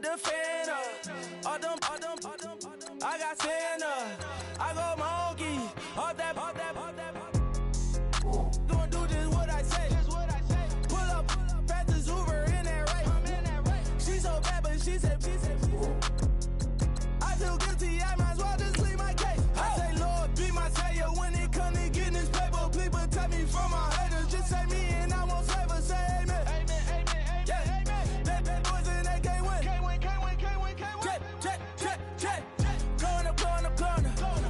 the fan up. I got Santa. I go monkey. All that. Gonna do just what I say. Pull up, fastest Uber in that race. She so bad, but she said. I feel guilty, I might as well just leave my case. I say, Lord, be my savior when it come to getting this paper. Please protect me from my haters. Just say me and I won't save her. Say amen. Yeah. Bad boys and they can't win. Check. Corner.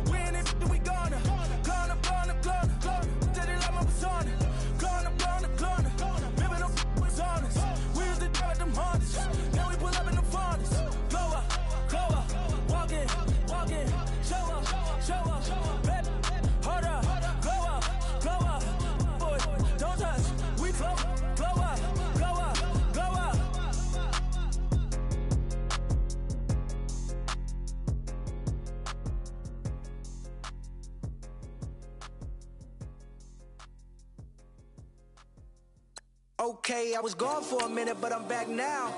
Win it, we gonna. Corner. Tell it like my persona. Corner. Remember them was honest. We used to drive them Hondas. Now we pull up in the Fondas. Go up. Walking. Show up. Baby, hold up. Go up. Boy, don't touch. We flow up. Okay, I was gone for a minute, but I'm back now.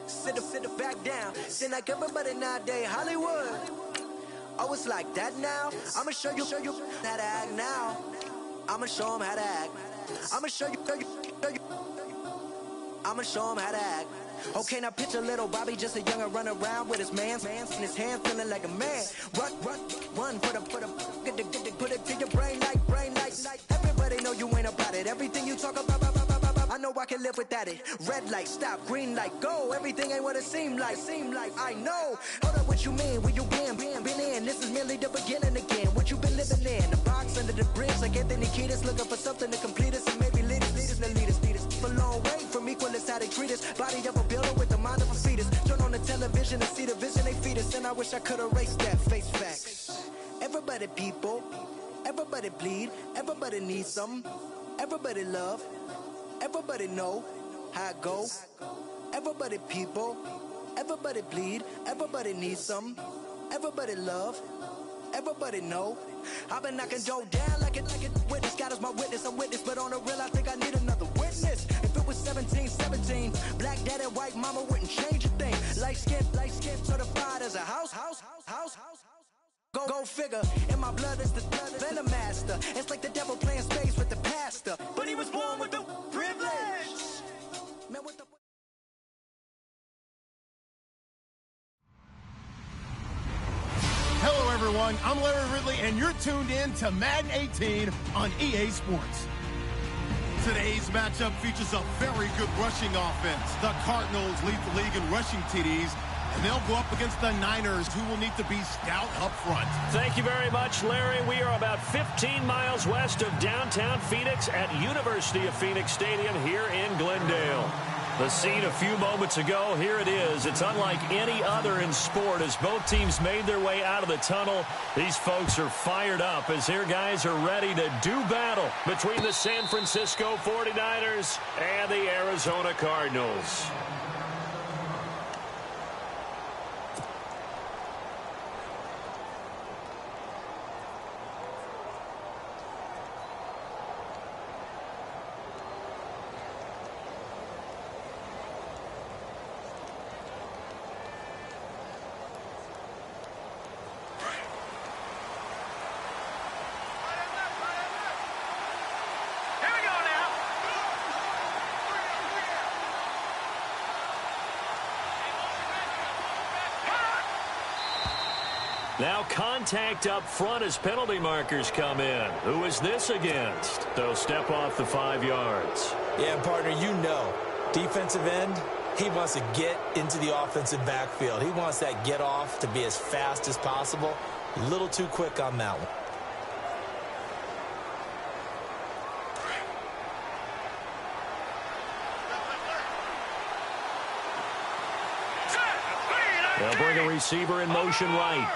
Sit back down. Seem like everybody nowadays Hollywood. Oh, it's like that now. I'ma show you how to act now. I'ma show 'em how to act. I'ma show you. I'ma show 'em how to act. Okay, now picture little Bobby, just a youngin' run around with his mans in his hand, feeling like a man. Run, put it to your brain like. Everybody know you ain't about it. Everything you talk about. I know I can live without it. Red light, stop. Green light, go. Everything ain't what it seem like. I know. Hold up, what you mean? Where you been in? This is merely the beginning again. What you been living in? The box under the bridge, like Anthony Kiedis, looking for something to complete us and maybe lead us. A long way from equal is how they treat us. Body of a builder with the mind of a fetus. Turn on the television and see the vision they feed us. And I wish I could erase that. Face facts. Everybody people, everybody bleed, everybody needs something. Everybody love. Everybody know how it go. Everybody people, everybody bleed, everybody needs some. Everybody love, everybody know. I've been knocking Joe down like it witness. God is my witness, I'm witness, but on the real I think I need another witness. If it was 17, black dad and white mama wouldn't change a thing. Light skin, certified as a house. Go figure, in my blood is the venom master. It's like the devil playing space with the pastor. But he was born with the privilege. Man, what the... Hello, everyone. I'm Larry Ridley, and you're tuned in to Madden 18 on EA Sports. Today's matchup features a very good rushing offense. The Cardinals lead the league in rushing TDs, and they'll go up against the Niners, who will need to be stout up front. Thank you very much, Larry. We are about 15 miles west of downtown Phoenix at University of Phoenix Stadium here in Glendale. The scene a few moments ago, here it is. It's unlike any other in sport as both teams made their way out of the tunnel. These folks are fired up as their guys are ready to do battle between the San Francisco 49ers and the Arizona Cardinals. Now contact up front as penalty markers come in. Who is this against? They'll step off the 5 yards. Yeah, partner, you know, defensive end, he wants to get into the offensive backfield. He wants that get off to be as fast as possible. A little too quick on that one. They'll bring a receiver in motion right.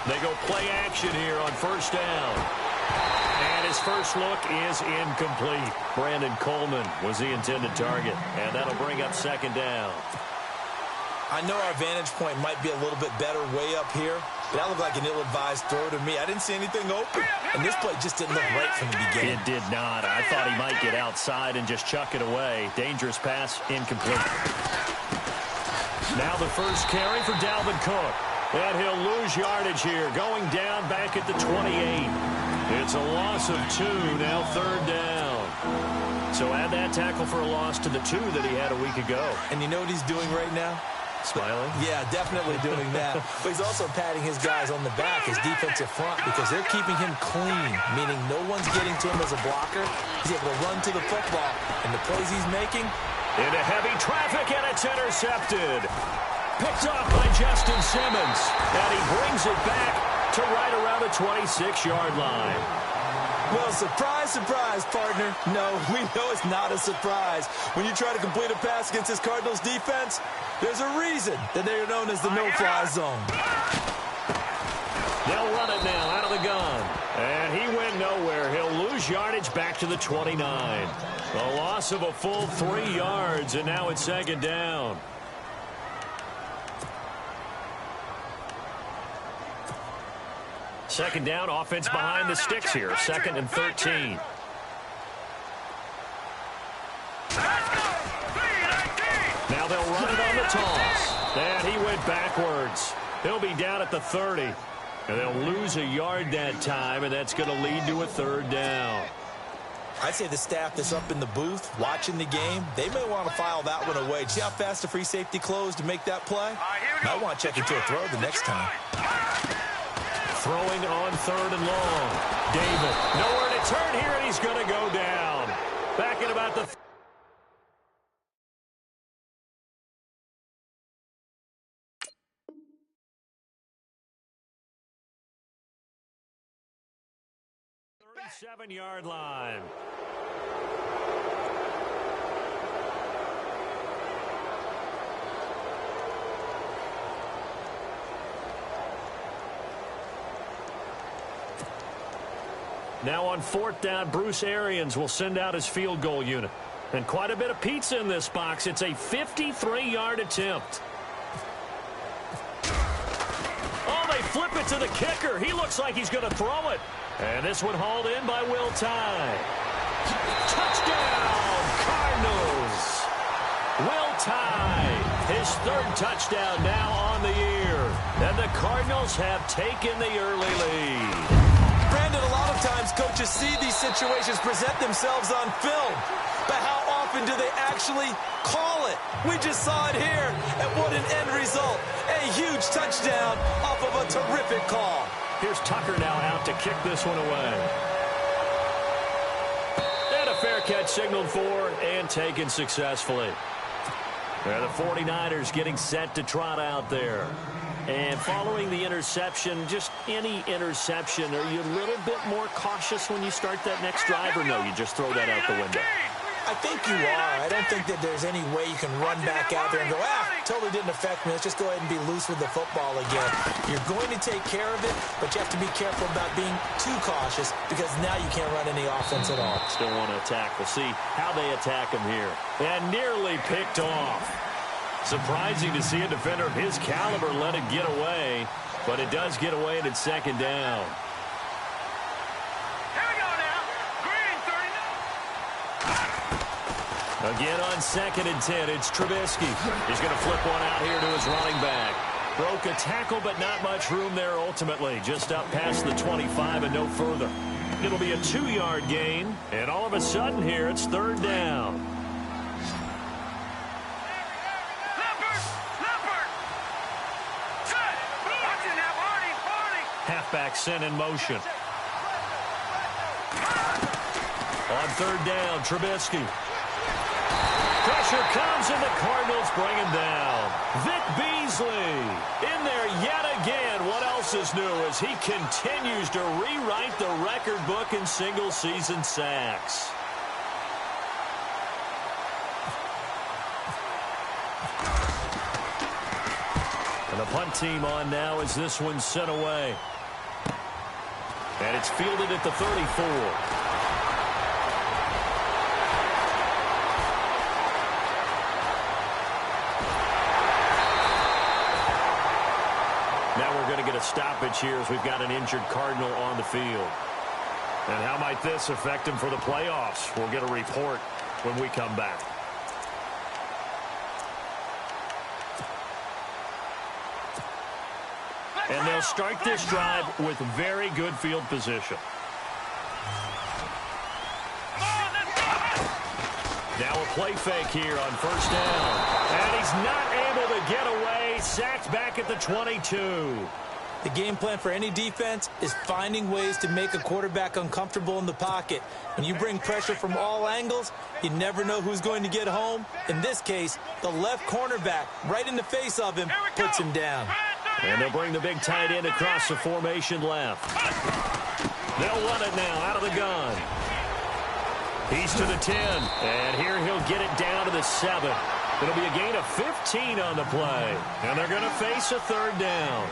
They go play action here on first down. And his first look is incomplete. Brandon Coleman was the intended target. And that'll bring up second down. I know our vantage point might be a little bit better way up here, That looked like an ill-advised throw to me. I didn't see anything open. And this play just didn't look right from the beginning. It did not. I thought he might get outside and just chuck it away. Dangerous pass, incomplete. Now the first carry for Dalvin Cook. And he'll lose yardage here, going down back at the 28. It's a loss of 2, now third down. So add that tackle for a loss to the 2 that he had a week ago. And you know what he's doing right now? Smiling? Yeah, definitely doing that. But he's also patting his guys on the back, his defensive front, because they're keeping him clean, meaning no one's getting to him as a blocker. He's able to run to the football, and the plays he's making. Into heavy traffic, and it's intercepted. Picked off by Justin Simmons, and he brings it back to right around the 26-yard line. Well, surprise, surprise, partner. No, we know it's not a surprise. When you try to complete a pass against this Cardinals defense, there's a reason that they are known as the no-fly zone. They'll run it now out of the gun. And he went nowhere. He'll lose yardage back to the 29. A loss of a full 3 yards, and now it's second down. Second down, offense behind the sticks here. 2nd and 13. Now they'll run it on the toss. And he went backwards. He'll be down at the 30. And they'll lose a yard that time, and that's going to lead to a third down. I'd say the staff that's up in the booth watching the game, they may want to file that one away. See how fast the free safety closed to make that play? Might want to check into a throw the next time. Throwing on 3rd and long. David, nowhere to turn here, and he's going to go down. Back at about the... Seven-yard line. Now on 4th down, Bruce Arians will send out his field goal unit. And quite a bit of pizza in this box. It's a 53-yard attempt. Oh, they flip it to the kicker. He looks like he's going to throw it. And this one hauled in by Will Tye. Touchdown, Cardinals. Will Tye, his 3rd touchdown now on the year. And the Cardinals have taken the early lead. Brandon, a lot of times coaches see these situations present themselves on film. But how often do they actually call it? We just saw it here. And what an end result. A huge touchdown off of a terrific call. Here's Tucker now out to kick this one away. And a fair catch signaled for and taken successfully. There, the 49ers getting set to trot out there. And following the interception, just any interception, are you a little bit more cautious when you start that next drive, or no, you just throw that out the window? I think you are. I don't think that there's any way you can run back out there and go, totally didn't affect me. Let's just go ahead and be loose with the football again. You're going to take care of it, but you have to be careful about being too cautious because now you can't run any offense at all. Still want to attack. We'll see how they attack him here. And nearly picked off. Surprising to see a defender of his caliber let it get away, but it does get away and it's second down. Again on 2nd and 10, it's Trubisky. He's going to flip one out here to his running back. Broke a tackle, but not much room there ultimately. Just up past the 25 and no further. It'll be a 2-yard gain, and all of a sudden here, it's third down. Halfback sent in motion. On 3rd down, Trubisky. Pressure comes, and the Cardinals bring him down. Vic Beasley in there yet again. What else is new as he continues to rewrite the record book in single-season sacks. And the punt team on now as this one's sent away. And it's fielded at the 34. stoppage here as we've got an injured Cardinal on the field. And how might this affect him for the playoffs? We'll get a report when we come back. And they'll start this drive with very good field position. Now a play fake here on first down. And he's not able to get away. Sacked back at the 22. The game plan for any defense is finding ways to make a quarterback uncomfortable in the pocket. When you bring pressure from all angles, you never know who's going to get home. In this case, the left cornerback, right in the face of him, puts him down. And they'll bring the big tight end across the formation left. They'll run it now out of the gun. He's to the 10, and here he'll get it down to the 7. It'll be a gain of 15 on the play, and they're going to face a third down.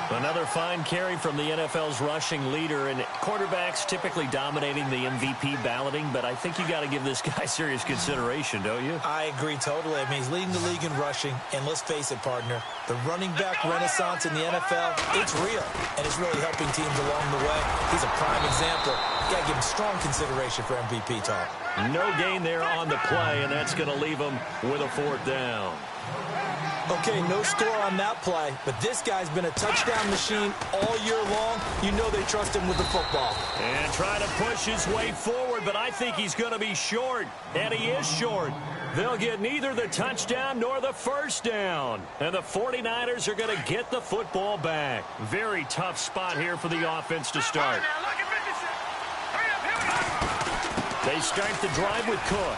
Another fine carry from the NFL's rushing leader, and quarterbacks typically dominating the MVP balloting, but I think you got to give this guy serious consideration, don't you? I agree totally. I mean, he's leading the league in rushing, and let's face it, partner, the running back renaissance in the NFL, it's real, and it's really helping teams along the way. He's a prime example. You got to give him strong consideration for MVP talk. No gain there on the play, and that's going to leave him with a fourth down. Okay, no score on that play, but this guy's been a touchdown machine all year long. You know they trust him with the football. And trying to push his way forward, but I think he's going to be short, and he is short. They'll get neither the touchdown nor the first down, and the 49ers are going to get the football back. Very tough spot here for the offense to start. They start the drive with Cook.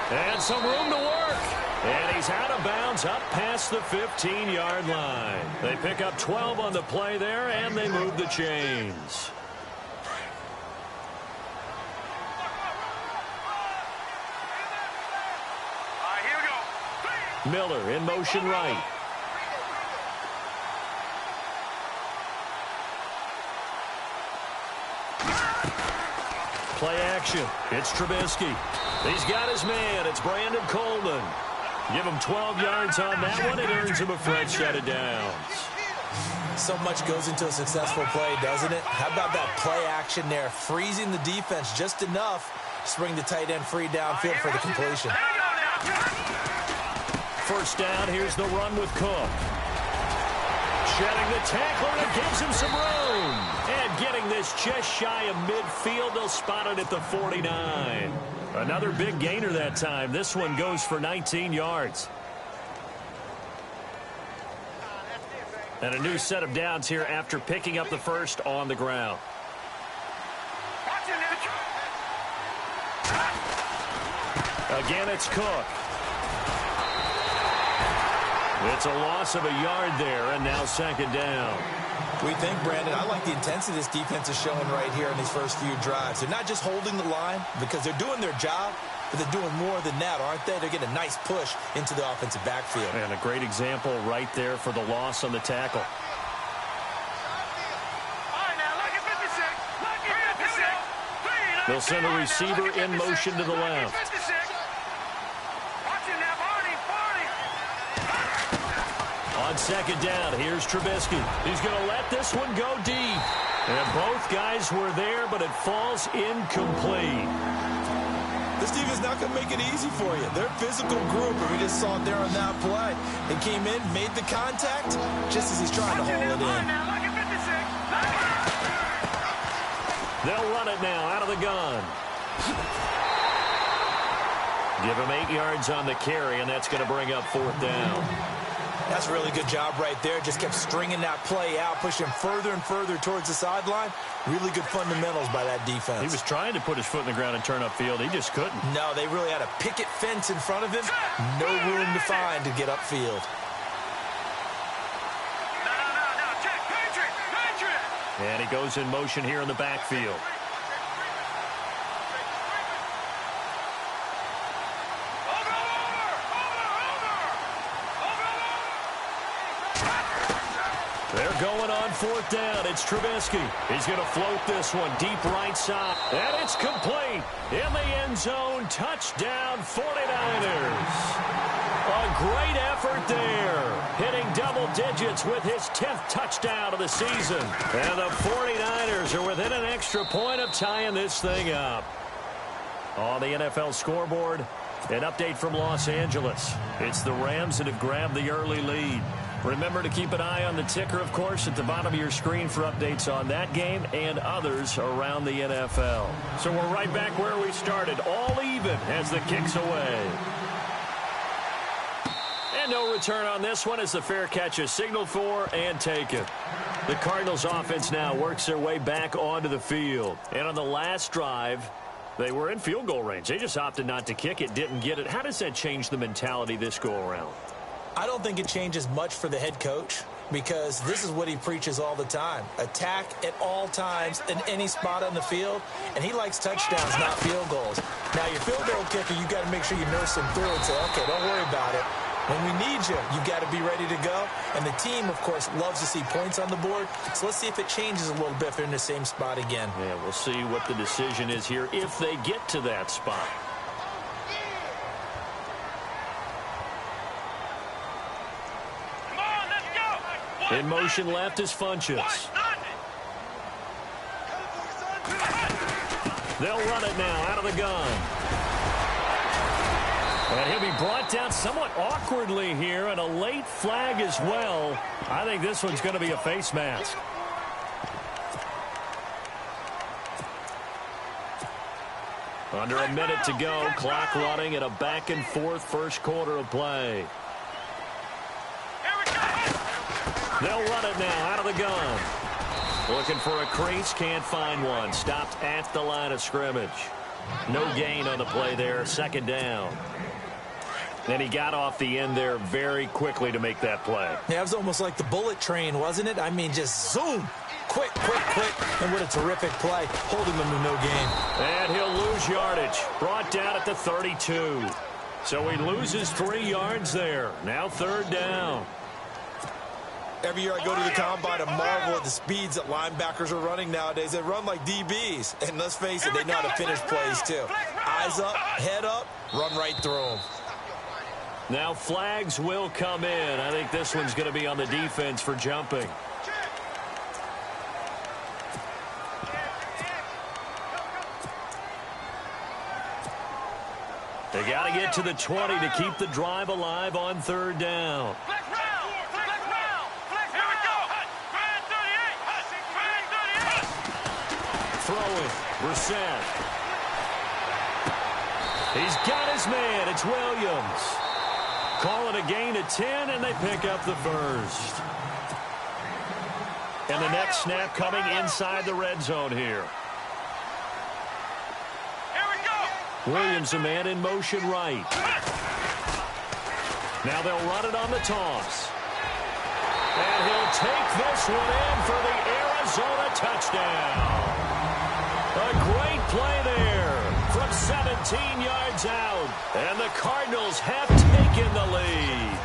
And some room to work. And he's out of bounds up past the 15-yard line. They pick up 12 on the play there, and they move the chains. Miller in motion right. Play action. It's Trubisky. He's got his man. It's Brandon Coleman. Give him 12 yards on that one. It earns him a fresh set of downs. So much goes into a successful play, doesn't it? How about that play action there? Freezing the defense just enough to bring the tight end free downfield for the completion. First down, here's the run with Cook. Shedding the tackler, and it gives him some room. And getting this just shy of midfield, they'll spot it at the 49. Another big gainer that time. This one goes for 19 yards. And a new set of downs here after picking up the first on the ground. Again, it's Cook. It's a loss of a yard there, and now second down. We think, Brandon, I like the intensity this defense is showing right here in these first few drives. They're not just holding the line because they're doing their job, but they're doing more than that, aren't they? They're getting a nice push into the offensive backfield. And a great example right there for the loss on the tackle. They'll send a receiver in motion to the left. On second down, here's Trubisky. He's going to let this one go deep. And both guys were there, but it falls incomplete. This team is not going to make it easy for you. They're a physical group, and we just saw it there on that play. They came in, made the contact, just as he's trying to haul it in. They'll run it now out of the gun. Give him 8 yards on the carry, and that's going to bring up fourth down. That's a really good job right there. Just kept stringing that play out, pushing further and further towards the sideline. Really good fundamentals by that defense. He was trying to put his foot in the ground and turn upfield. He just couldn't. No, they really had a picket fence in front of him. No room to find to get upfield. And he goes in motion here in the backfield. They're going on fourth down. It's Trubisky. He's going to float this one deep right side. And it's complete. In the end zone. Touchdown 49ers. A great effort there. Hitting double digits with his 10th touchdown of the season. And the 49ers are within an extra point of tying this thing up. On the NFL scoreboard, an update from Los Angeles. It's the Rams that have grabbed the early lead. Remember to keep an eye on the ticker, of course, at the bottom of your screen for updates on that game and others around the NFL. So we're right back where we started, all even as the kick's away. And no return on this one as the fair catch is signaled for and taken. The Cardinals offense now works their way back onto the field. And on the last drive, they were in field goal range. They just opted not to kick it, didn't get it. How does that change the mentality this go-around? I don't think it changes much for the head coach because this is what he preaches all the time. Attack at all times in any spot on the field, and he likes touchdowns, not field goals. Now, your field goal kicker, you got to make sure you nurse him through and say, okay, don't worry about it. When we need you, you've got to be ready to go. And the team, of course, loves to see points on the board. So let's see if it changes a little bit if they're in the same spot again. Yeah, we'll see what the decision is here if they get to that spot. In motion left is Funchess. They'll run it now out of the gun. And he'll be brought down somewhat awkwardly here, and a late flag as well. I think this one's going to be a face mask. Under a minute to go, clock running at a back-and-forth first quarter of play. They'll run it now out of the gun. Looking for a crease, can't find one. Stopped at the line of scrimmage. No gain on the play there, second down. And he got off the end there very quickly to make that play. Yeah, it was almost like the bullet train, wasn't it? I mean, just zoom. Quick, quick, quick. And what a terrific play, holding them to no gain. And he'll lose yardage. Brought down at the 32. So he loses 3 yards there. Now third down. Every year I go to the combine and marvel at the speeds that linebackers are running nowadays. They run like DBs. And let's face it, they know how to finish plays too. Eyes up, head up, run right through them. Now flags will come in. I think this one's going to be on the defense for jumping. They got to get to the 20 to keep the drive alive on third down. Throwing, Brissett. He's got his man. It's Williams. Call it a gain of 10, and they pick up the first. And the next snap coming inside the red zone here. Williams, a man in motion right. Now they'll run it on the toss. And he'll take this one in for the Arizona touchdown. A great play there from 17 yards out. And the Cardinals have taken the lead.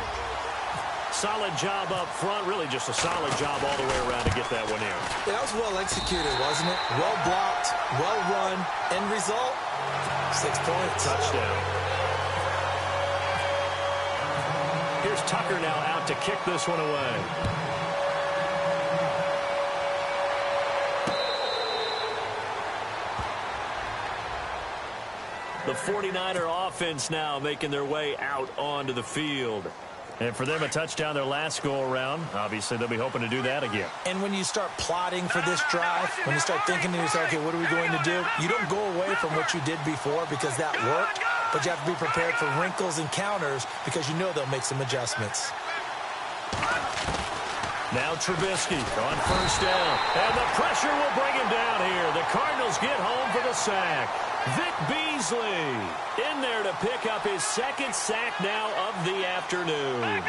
Solid job up front. Really just a solid job all the way around to get that one in. Yeah, that was well executed, wasn't it? Well blocked, well run. End result, 6 points. Touchdown. Here's Tucker now out to kick this one away. The 49er offense now making their way out onto the field. And for them, a touchdown their last go-around. Obviously, they'll be hoping to do that again. And when you start plotting for this drive, when you start thinking to yourself, okay, what are we going to do? You don't go away from what you did before because that worked, but you have to be prepared for wrinkles and counters because you know they'll make some adjustments. Now Trubisky on first down. And the pressure will bring him down here. The Cardinals get home for the sack. Vic Beasley in there to pick up his second sack now of the afternoon.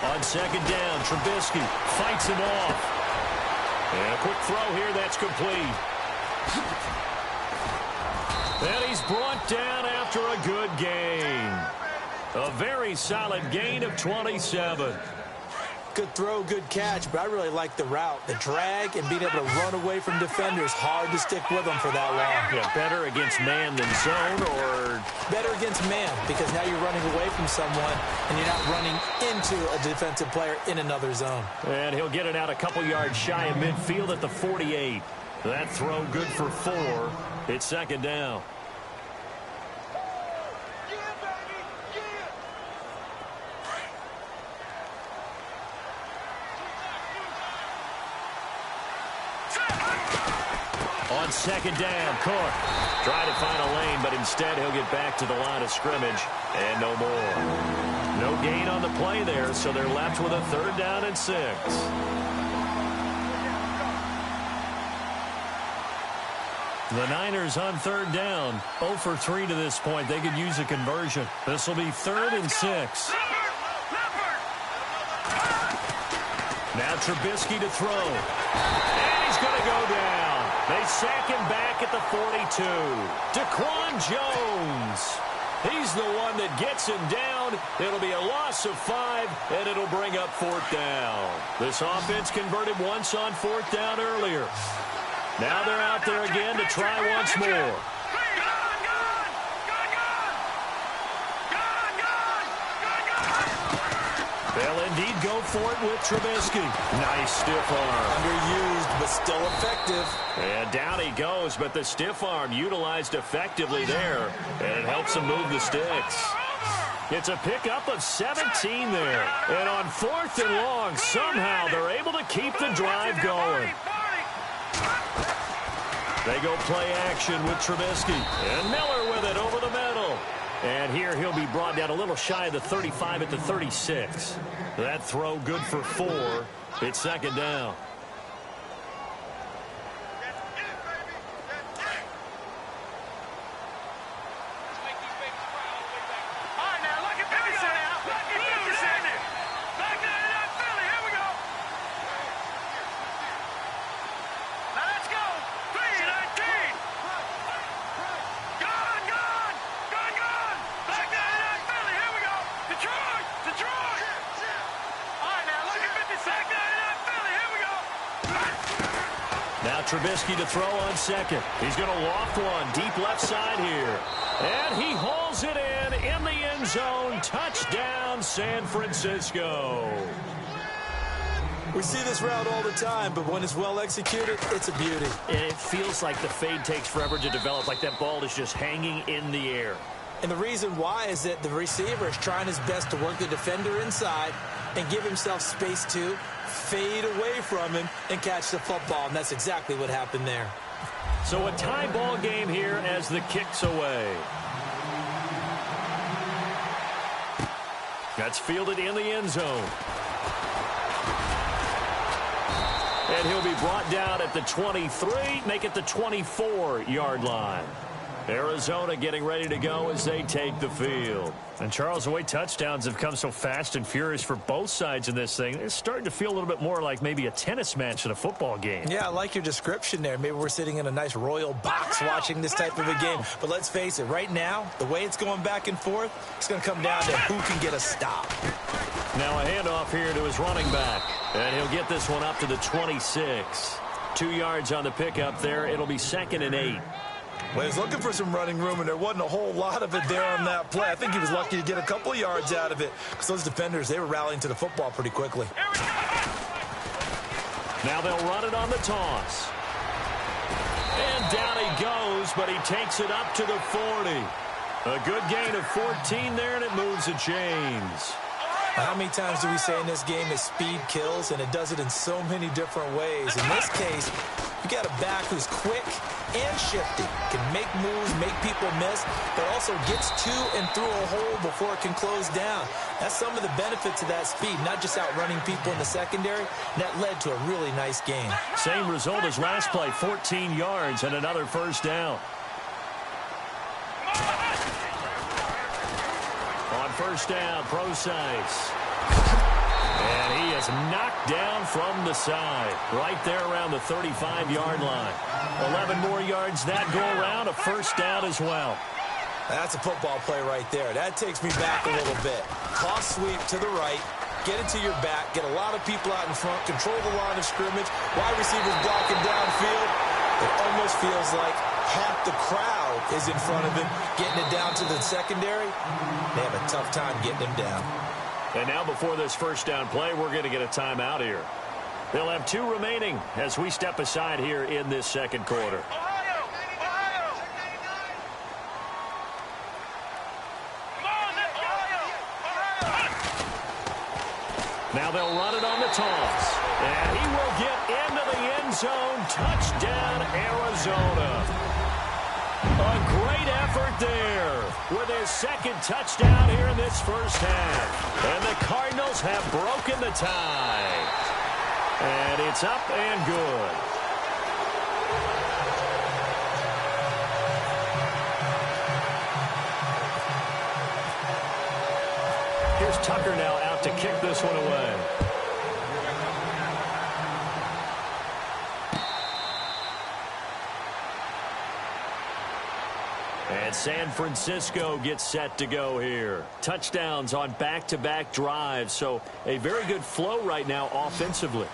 On second down, Trubisky fights him off. And a quick throw here, that's complete. And he's brought down after a good gain. A very solid gain of 27. Good throw, good catch, but I really like the route. The drag and being able to run away from defenders, hard to stick with them for that long. Yeah, better against man than zone, or? Better against man, because now you're running away from someone and you're not running into a defensive player in another zone. And he'll get it out a couple yards shy of midfield at the 48. That throw good for 4. It's second down. On second down, Cook tried to find a lane, but instead he'll get back to the line of scrimmage and no more. No gain on the play there, so they're left with a 3rd down and 6. The Niners on 3rd down, 0 for 3 to this point. They could use a conversion. This will be 3rd and 6. Now Trubisky to throw. And he's going to go down. They sack him back at the 42. Daquan Jones. He's the one that gets him down. It'll be a loss of 5, and it'll bring up 4th down. This offense converted once on 4th down earlier. Now they're out there again to try once more. They'll indeed go for it with Trubisky. Nice stiff arm. Underused, but still effective. And down he goes, but the stiff arm utilized effectively there, and it helps him move the sticks. It's a pickup of 17 there. And on 4th and long, somehow they're able to keep the drive going. They go play action with Trubisky. And Miller with it over the middle. And here he'll be brought down a little shy of the 35 at the 36. That throw good for 4. It's second down. Now Trubisky to throw on second. He's going to loft one deep left side here. And he hauls it in the end zone. Touchdown, San Francisco. We see this route all the time, but when it's well executed, it's a beauty. And it feels like the fade takes forever to develop, like that ball is just hanging in the air. And the reason why is that the receiver is trying his best to work the defender inside and give himself space to fade away from him and catch the football, and that's exactly what happened there. So a tie ball game here as the kick's away. That's fielded in the end zone. And he'll be brought down at the 23, make it the 24-yard line. Arizona getting ready to go as they take the field. And, Charles, the way touchdowns have come so fast and furious for both sides in this thing, it's starting to feel a little bit more like maybe a tennis match than a football game. Yeah, I like your description there. Maybe we're sitting in a nice royal box watching this type of a game. But let's face it, right now, the way it's going back and forth, it's going to come down to who can get a stop. Now a handoff here to his running back. And he'll get this one up to the 26. 2 yards on the pickup there. It'll be 2nd and 8. Well, he was looking for some running room, and there wasn't a whole lot of it there on that play. I think he was lucky to get a couple of yards out of it because those defenders, they were rallying to the football pretty quickly. Now they'll run it on the toss. And down he goes, but he takes it up to the 40. A good gain of 14 there, and it moves the chains. How many times do we say in this game that speed kills, and it does it in so many different ways? In this case, you got a back who's quick and shifty, can make moves, make people miss, but also gets to and through a hole before it can close down. That's some of the benefits of that speed, not just outrunning people in the secondary. That led to a really nice game. Same result as last play, 14 yards and another first down. On first down, Procise. And he is knocked down from the side, right there around the 35-yard line. 11 more yards that go around, a first down as well. That's a football play right there. That takes me back a little bit. Toss sweep to the right, get it to your back, get a lot of people out in front, control the line of scrimmage, wide receivers blocking downfield. It almost feels like half the crowd is in front of him, getting it down to the secondary. They have a tough time getting him down. And now before this first down play, we're going to get a timeout here. They'll have 2 remaining as we step aside here in this second quarter. Now they'll run it on the toss. And he will get into the end zone. Touchdown, Arizona. A great effort there with his second touchdown here in this first half. And the Cardinals have broken the tie. And it's up and good. Here's Tucker now out to kick this one away. And San Francisco gets set to go here. Touchdowns on back-to-back drives, so a very good flow right now offensively.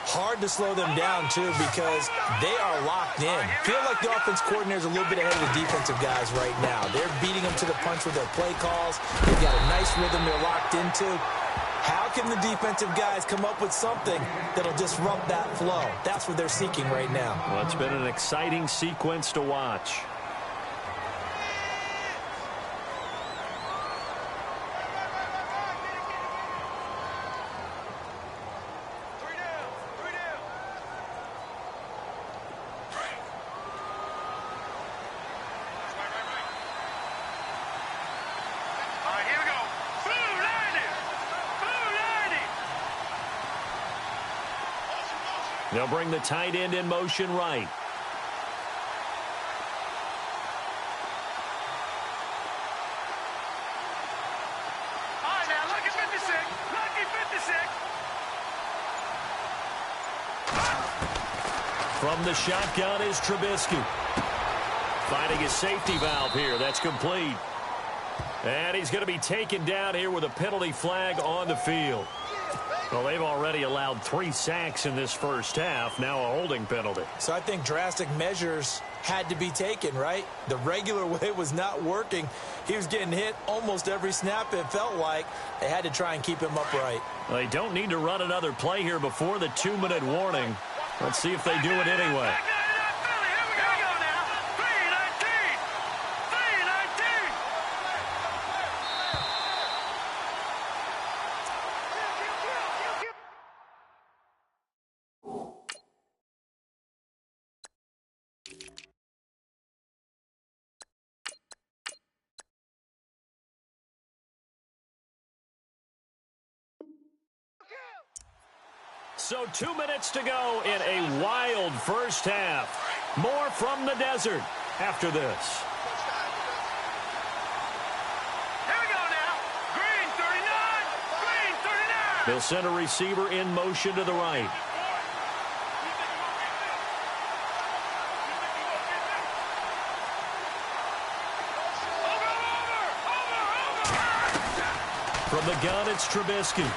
Hard to slow them down, too, because they are locked in. Feel like the offense coordinator is a little bit ahead of the defensive guys right now. They're beating them to the punch with their play calls. They've got a nice rhythm they're locked into. How can the defensive guys come up with something that'll disrupt that flow? That's what they're seeking right now. Well, it's been an exciting sequence to watch. They'll bring the tight end in motion right. All right, now look at 56. Lucky 56. From the shotgun is Trubisky. Finding his safety valve here. That's complete. And he's going to be taken down here with a penalty flag on the field. Well, they've already allowed 3 sacks in this first half. Now a holding penalty. So I think drastic measures had to be taken, right? The regular way was not working. He was getting hit almost every snap, it felt like. They had to try and keep him upright. Well, they don't need to run another play here before the 2-minute warning. Let's see if they do it anyway. So 2 minutes to go in a wild first half. More from the desert after this. Here we go now. Green 39. Green 39. They'll send a receiver in motion to the right. From the gun, it's Trubisky.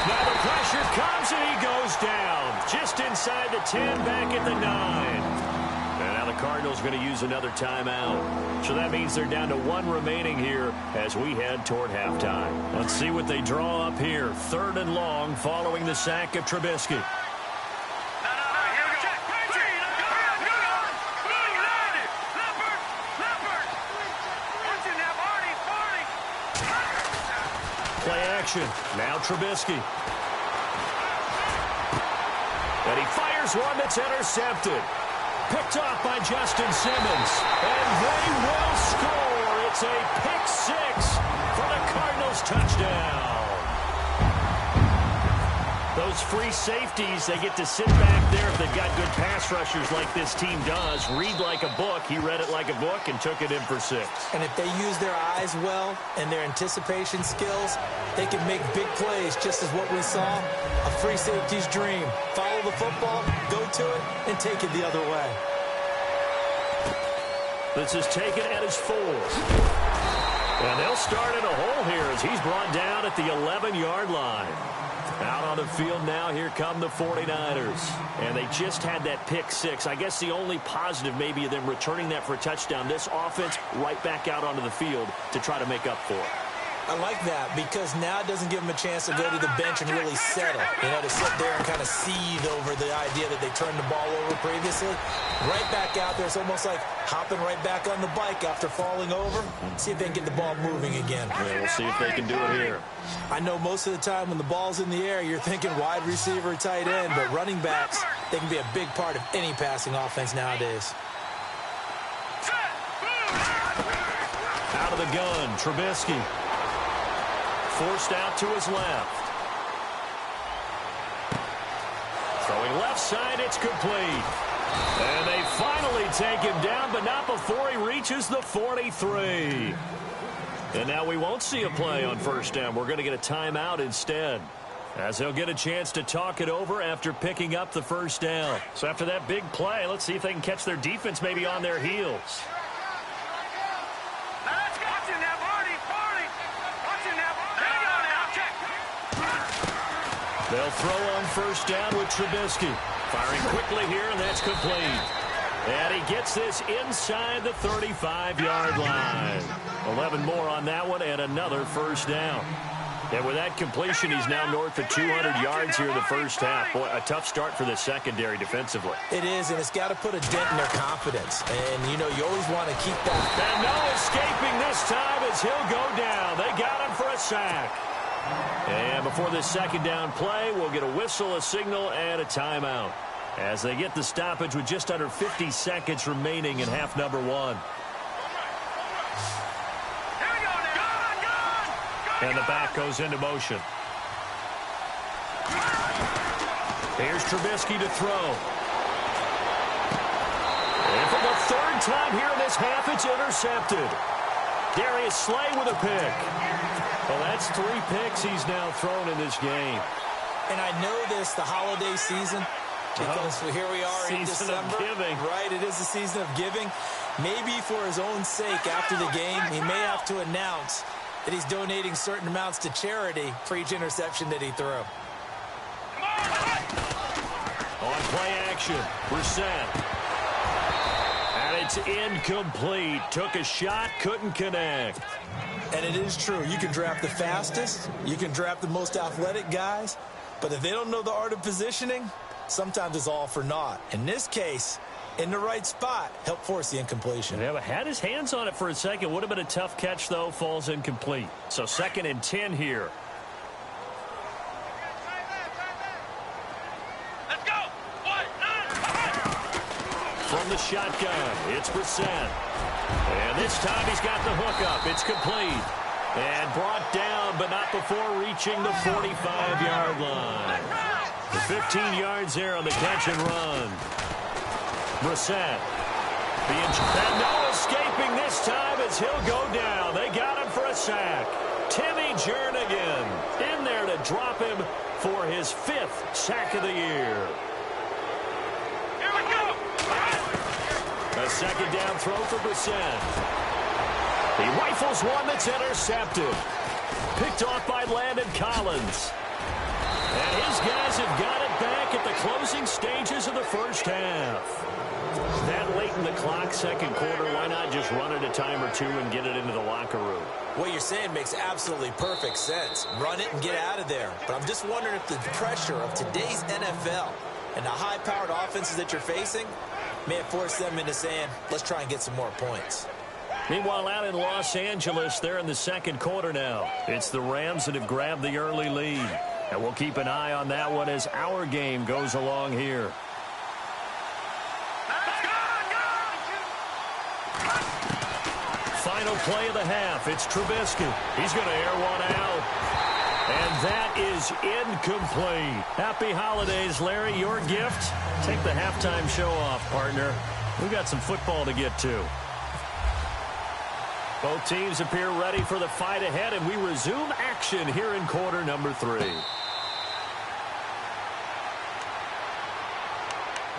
Now the pressure comes and he goes down. Just inside the 10, back at the 9. And now the Cardinals going to use another timeout. So that means they're down to 1 remaining here as we head toward halftime. Let's see what they draw up here. 3rd and long following the sack of Trubisky. Play action. Now Trubisky. And he fires one that's intercepted. Picked off by Justin Simmons. And they will score. It's a pick 6 for the Cardinals touchdown. Those free safeties, they get to sit back there if they've got good pass rushers like this team does. Read like a book. He read it like a book and took it in for 6. And if they use their eyes well and their anticipation skills, they can make big plays, just as what we saw. A free safety's dream. Follow the football, go to it, and take it the other way. This is taken at his 4. And they'll They'll start in a hole here as he's brought down at the 11-yard line. Out on the field now, here come the 49ers. And they just had that pick six. I guess the only positive maybe of them returning that for a touchdown. This offense right back out onto the field to try to make up for it. I like that because now it doesn't give them a chance to go to the bench and really settle. You know, to sit there and kind of seethe over the idea that they turned the ball over previously. Right back out there. It's almost like hopping right back on the bike after falling over. See if they can get the ball moving again. Yeah, we'll see if they can do it here. I know most of the time when the ball's in the air, you're thinking wide receiver, tight end, but running backs, they can be a big part of any passing offense nowadays. Out of the gun, Trubisky. Forced out to his left. Throwing left side, it's complete. And they finally take him down, but not before he reaches the 43. And now we won't see a play on first down. We're going to get a timeout instead, as they'll get a chance to talk it over after picking up the first down. So after that big play, let's see if they can catch their defense maybe on their heels. They'll throw on first down with Trubisky. Firing quickly here, and that's complete. And he gets this inside the 35-yard line. 11 more on that one, and another first down. And with that completion, he's now north of 200 yards here in the first half. Boy, a tough start for the secondary defensively. It is, and it's got to put a dent in their confidence. And, you know, you always want to keep that. And no escaping this time as he'll go down. They got him for a sack. And before this second down play, we'll get a whistle, a signal, and a timeout, as they get the stoppage with just under 50 seconds remaining in half number one. And the back goes into motion. Here's Trubisky to throw. And for the third time here in this half, it's intercepted. Darius Slay with a pick. Well, that's 3 picks he's now thrown in this game. And I know this, the holiday season, because here we are in December. Season of giving. Right, it is the season of giving. Maybe for his own sake after the game, he may have to announce that he's donating certain amounts to charity for each interception that he threw. On play action, Brissett. And it's incomplete. Took a shot, couldn't connect. And it is true. You can draft the fastest. You can draft the most athletic guys. But if they don't know the art of positioning, sometimes it's all for naught. In this case, in the right spot, helped force the incompletion. Yeah, but had his hands on it for a second. Would have been a tough catch, though. Falls incomplete. So 2nd and 10 here. Let's go. From the shotgun, it's Brissett. And this time he's got the hook up. It's complete. And brought down, but not before reaching the 45-yard line. The 15 yards there on the catch and run. Brissett. And no escaping this time as he'll go down. They got him for a sack. Timmy Jernigan in there to drop him for his 5th sack of the year. Here we go. A second down throw for Brissett. He rifles one that's intercepted. Picked off by Landon Collins. And his guys have got it back at the closing stages of the first half. That late in the clock, second quarter, why not just run it a time or two and get it into the locker room? What you're saying makes absolutely perfect sense. Run it and get out of there. But I'm just wondering if the pressure of today's NFL and the high-powered offenses that you're facing may have forced them into saying, let's try and get some more points. Meanwhile, out in Los Angeles, they're in the second quarter now. It's the Rams that have grabbed the early lead. And we'll keep an eye on that one as our game goes along here. Final play of the half. It's Trubisky. He's going to air one out. And that is incomplete. Happy holidays, Larry. Your gift? Take the halftime show off, partner. We've got some football to get to. Both teams appear ready for the fight ahead, and we resume action here in quarter number 3.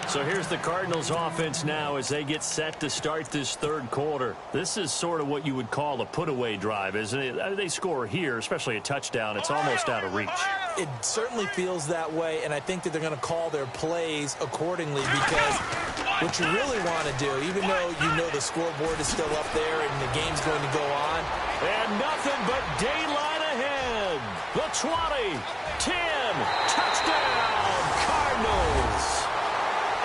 So here's the Cardinals offense now as they get set to start this third quarter. This is sort of what you would call a put-away drive, isn't it? I mean, they score here, especially a touchdown. It's almost out of reach. It certainly feels that way, and I think that they're going to call their plays accordingly because what you really want to do, even though you know the scoreboard is still up there and the game's going to go on. And nothing but daylight ahead. The 20, 10, touchdown, Cardinals.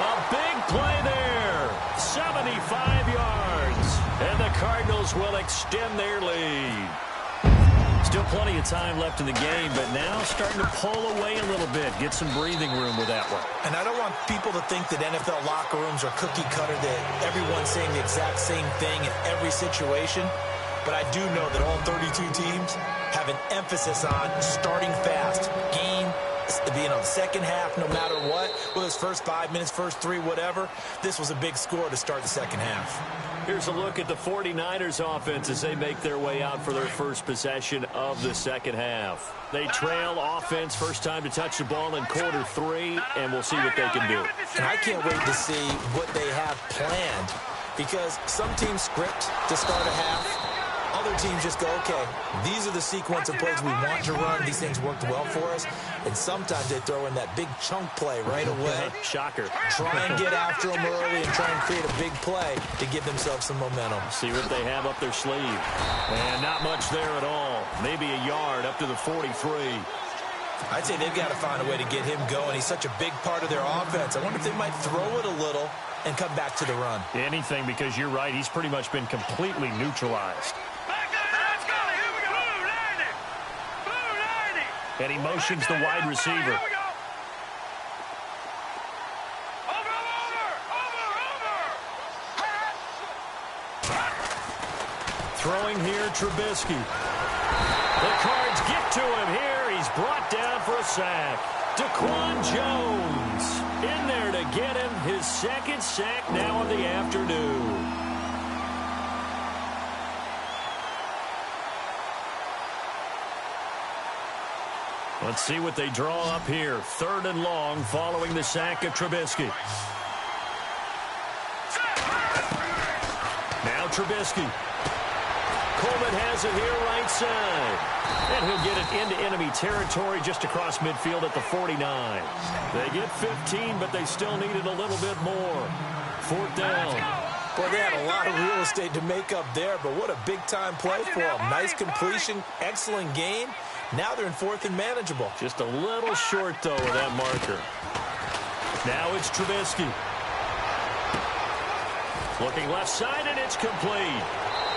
A big play there, 75 yards, and the Cardinals will extend their lead. Still plenty of time left in the game, but now starting to pull away a little bit, get some breathing room with that one. And I don't want people to think that NFL locker rooms are cookie cutter, that everyone's saying the exact same thing in every situation, but I do know that all 32 teams have an emphasis on starting fast, being on the second half no matter what, whether it's first 5 minutes, first 3, whatever. This was a big score to start the second half. Here's a look at the 49ers offense as they make their way out for their first possession of the second half. They trail offense, first time to touch the ball in quarter 3, and we'll see what they can do. And I can't wait to see what they have planned because some teams script to start a half. Other teams just go, okay, these are the sequence of plays we want to run. These things worked well for us. And sometimes they throw in that big chunk play right away. Shocker. Try and get after them early and try and create a big play to give themselves some momentum. See what they have up their sleeve. And not much there at all. Maybe a yard up to the 43. I'd say they've got to find a way to get him going. He's such a big part of their offense. I wonder if they might throw it a little and come back to the run. Anything, because you're right. He's pretty much been completely neutralized. And he motions the wide receiver. Throwing here, Trubisky. The Cards get to him here. He's brought down for a sack. Daquan Jones in there to get him his second sack now of the afternoon. Let's see what they draw up here. 3rd and long following the sack of Trubisky. Now Trubisky. Coleman has it here right side. And he'll get it into enemy territory just across midfield at the 49. They get 15, but they still needed a little bit more. 4th down. Boy, they had a lot of real estate to make up there, but what a big-time play for them. Nice completion, excellent gain. Now they're in 4th and manageable. Just a little short, though, of that marker. Now it's Trubisky. Looking left side, and it's complete.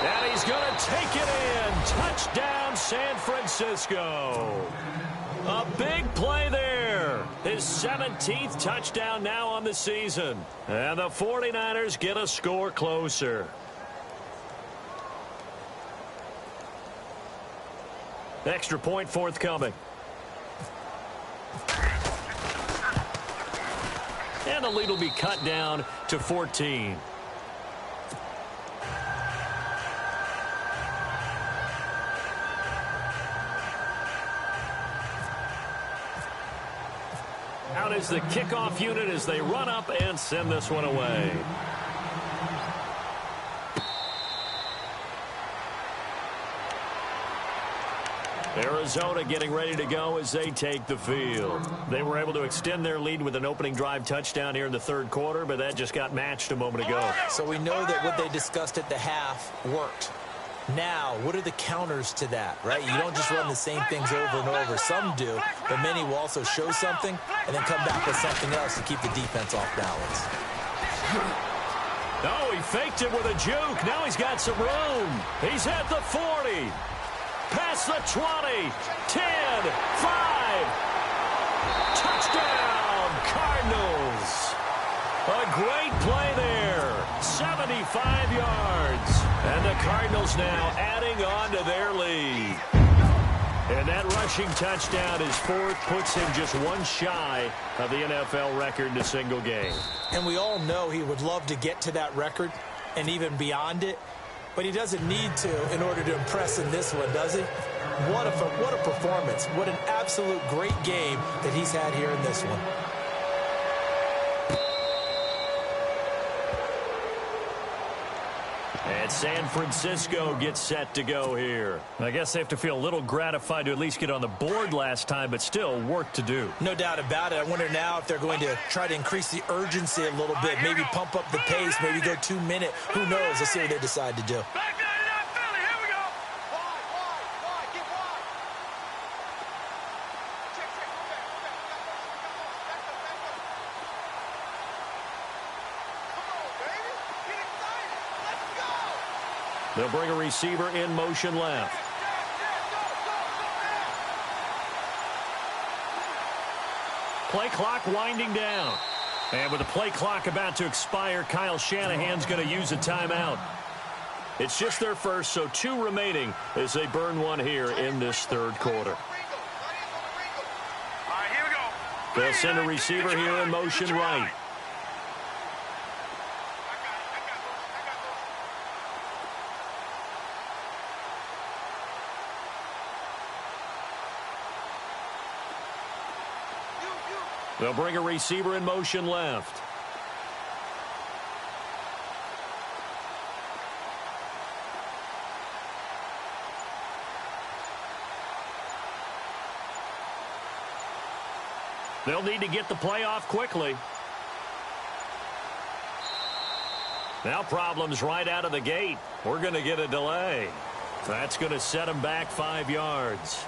And he's going to take it in. Touchdown, San Francisco. A big play there. His 17th touchdown now on the season. And the 49ers get a score closer. Extra point forthcoming. And the lead will be cut down to 14. Out is the kickoff unit as they run up and send this one away. Arizona getting ready to go as they take the field. They were able to extend their lead with an opening drive touchdown here in the 3rd quarter, but that just got matched a moment ago. So we know that what they discussed at the half worked. Now, what are the counters to that, right? You don't just run the same things over and over. Some do, but many will also show something and then come back with something else to keep the defense off balance. Oh, he faked it with a juke. Now he's got some room. He's at the 40. Past the 20, 10, 5. Touchdown, Cardinals. A great play there. 75 yards. And the Cardinals now adding on to their lead. And that rushing touchdown is 4th, puts him just one shy of the NFL record in a single game. And we all know he would love to get to that record and even beyond it. But he doesn't need to in order to impress in this one, does he? What a performance. What an absolute great game that he's had here in this one. San Francisco gets set to go here. I guess they have to feel a little gratified to at least get on the board last time, but still work to do. No doubt about it. I wonder now if they're going to try to increase the urgency a little bit, maybe pump up the pace, maybe go 2 minute. Who knows? Let's see what they decide to do. They'll bring a receiver in motion left. Play clock winding down. And with the play clock about to expire, Kyle Shanahan's going to use a timeout. It's just their first, so 2 remaining as they burn one here in this third quarter. They'll send a receiver here in motion right. They'll bring a receiver in motion left. They'll need to get the play off quickly. Now problems right out of the gate. We're going to get a delay. That's going to set them back 5 yards.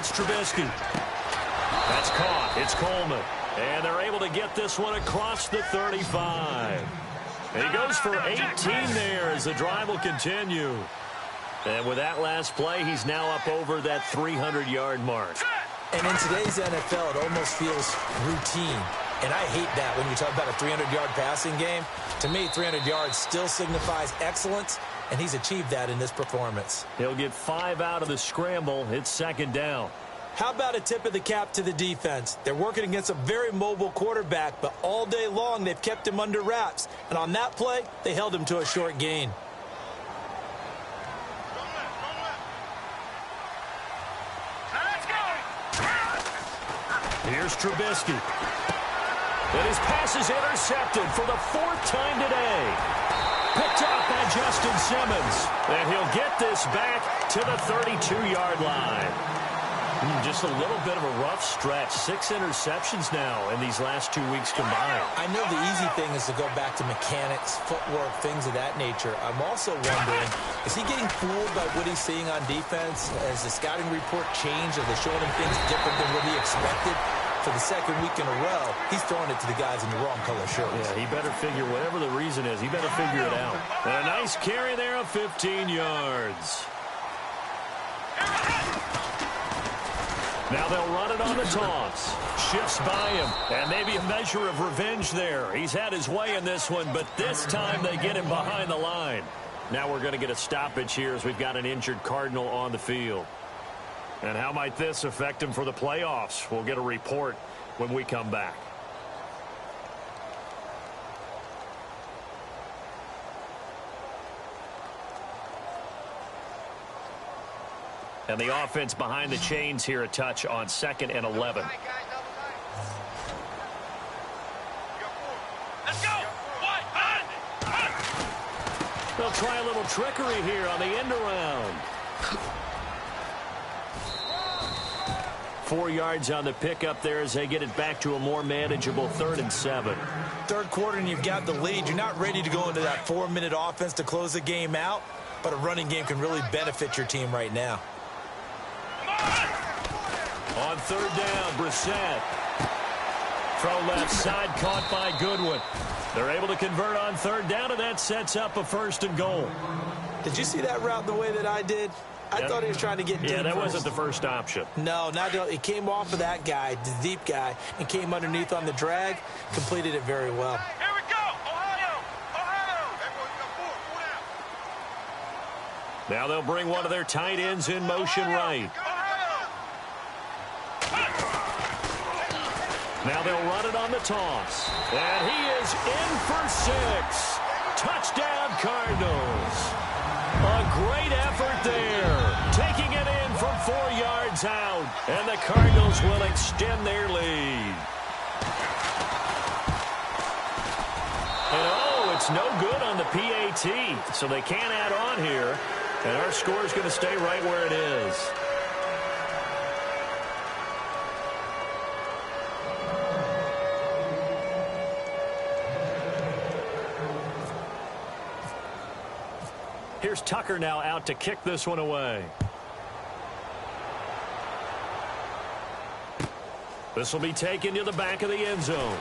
Trubisky. That's caught. It's Coleman. And they're able to get this one across the 35. And he goes for 18 there as the drive will continue. And with that last play, he's now up over that 300-yard mark. And in today's NFL, it almost feels routine. And I hate that when you talk about a 300-yard passing game. To me, 300 yards still signifies excellence, and he's achieved that in this performance. He'll get 5 out of the scramble. It's second down. How about a tip of the cap to the defense? They're working against a very mobile quarterback, but all day long they've kept him under wraps. And on that play, they held him to a short gain. Here's Trubisky. And his pass is intercepted for the 4th time today. Picked off by Justin Simmons. And he'll get this back to the 32-yard line. Just a little bit of a rough stretch. 6 interceptions now in these last 2 weeks combined. I know the easy thing is to go back to mechanics, footwork, things of that nature. I'm also wondering, is he getting fooled by what he's seeing on defense? Has the scouting report changed? Are they showing him things different than what he expected? For the 2nd week in a row, he's throwing it to the guys in the wrong color shirts. Yeah, he better figure, whatever the reason is, he better figure it out. And a nice carry there of 15 yards. Now they'll run it on the toss. Shifts by him. And maybe a measure of revenge there. He's had his way in this one, but this time they get him behind the line. Now we're going to get a stoppage here as we've got an injured Cardinal on the field. And how might this affect him for the playoffs? We'll get a report when we come back. And the offense behind the chains here a touch on 2nd and 11. They'll try a little trickery here on the end around. 4 yards on the pickup there as they get it back to a more manageable 3rd and 7. Third quarter and you've got the lead. You're not ready to go into that 4-minute offense to close the game out, but a running game can really benefit your team right now. On 3rd down, Brissett. Throw left side, caught by Goodwin. They're able to convert on 3rd down, and that sets up a 1st and goal. Did you see that route the way that I did? I thought he was trying to get deep. Yeah, that wasn't the first option. No, he came off of that guy, the deep guy, and came underneath on the drag, completed it very well. Here we go, Ohio! Now they'll bring one of their tight ends in motion right. Now they'll run it on the toss. And he is in for 6. Touchdown, Cardinals. A great effort there. Taking it in from 4 yards out. And the Cardinals will extend their lead. And it's no good on the PAT. So they can't add on here. And our score is going to stay right where it is. Here's Tucker now out to kick this one away. This will be taken to the back of the end zone.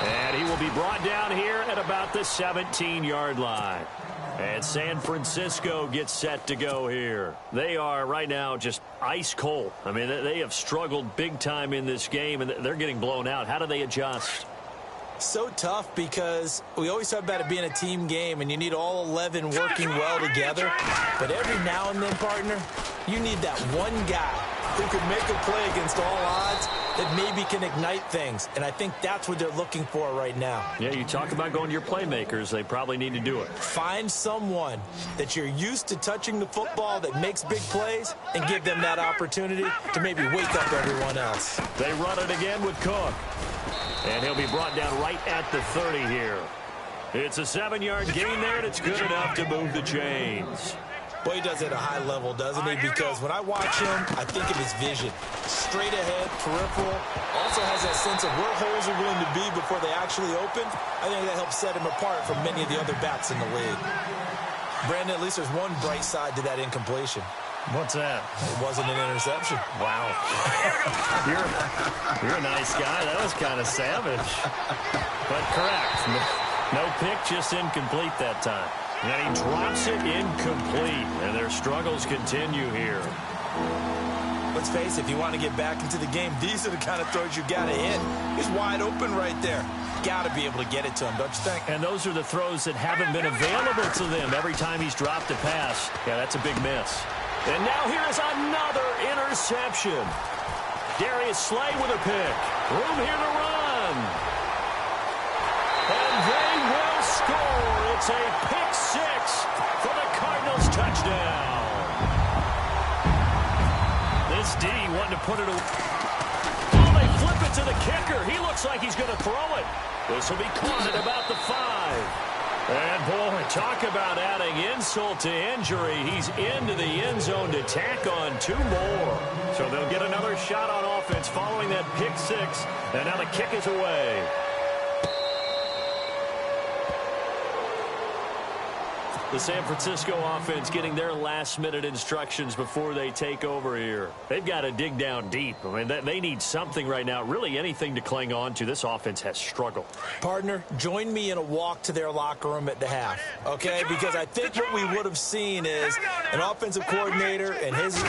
And he will be brought down here at about the 17-yard line. And San Francisco gets set to go here. They are right now just ice cold. I mean, they have struggled big time in this game, and they're getting blown out. How do they adjust? So tough because we always talk about it being a team game and you need all 11 working well together. But every now and then, partner, you need that one guy who could make a play against all odds that maybe can ignite things. And I think that's what they're looking for right now. Yeah, you talk about going to your playmakers. They probably need to do it. Find someone that you're used to touching the football that makes big plays and give them that opportunity to maybe wake up everyone else. They run it again with Cook. And he'll be brought down right at the 30 here. It's a 7-yard gain there, and it's good enough to move the chains. Boy, he does it at a high level, doesn't he? Because when I watch him, I think of his vision. Straight ahead, peripheral. Also has that sense of where holes are going to be before they actually open. I think that helps set him apart from many of the other backs in the league. Brandon, at least there's one bright side to that incompletion. What's that? It wasn't an interception. Wow. You're a nice guy. That was kind of savage. But correct. No pick, just incomplete that time. And he drops it incomplete. And their struggles continue here. Let's face it, if you want to get back into the game, these are the kind of throws you got to hit. He's wide open right there. Got to be able to get it to him, don't you think? And those are the throws that haven't been available to them every time he's dropped a pass. Yeah, that's a big miss. And now here is another interception. Darius Slay with a pick. Room here to run. And they will score. It's a pick six for the Cardinals touchdown. This D wanting to put it away. Oh, they flip it to the kicker. He looks like he's going to throw it. This will be caught at about the 5. And, boy, talk about adding insult to injury. He's into the end zone to tack on 2 more. So they'll get another shot on offense following that pick six. And now the kick is away. The San Francisco offense getting their last-minute instructions before they take over here. They've got to dig down deep. I mean, they need something right now, really anything to cling on to. This offense has struggled. Partner, join me in a walk to their locker room at the half, okay? Because I think what we would have seen is an offensive coordinator and his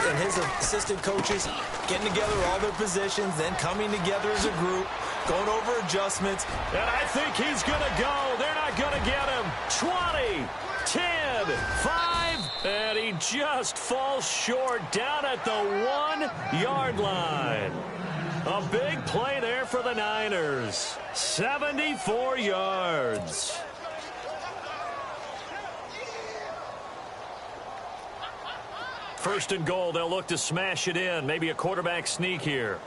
assistant coaches getting together all their positions, then coming together as a group, going over adjustments. And I think he's going to go. They're not going to get him. 20. 10, 5, and he just falls short down at the 1-yard line. A big play there for the Niners. 74 yards. First and goal, they'll look to smash it in. Maybe a quarterback sneak here.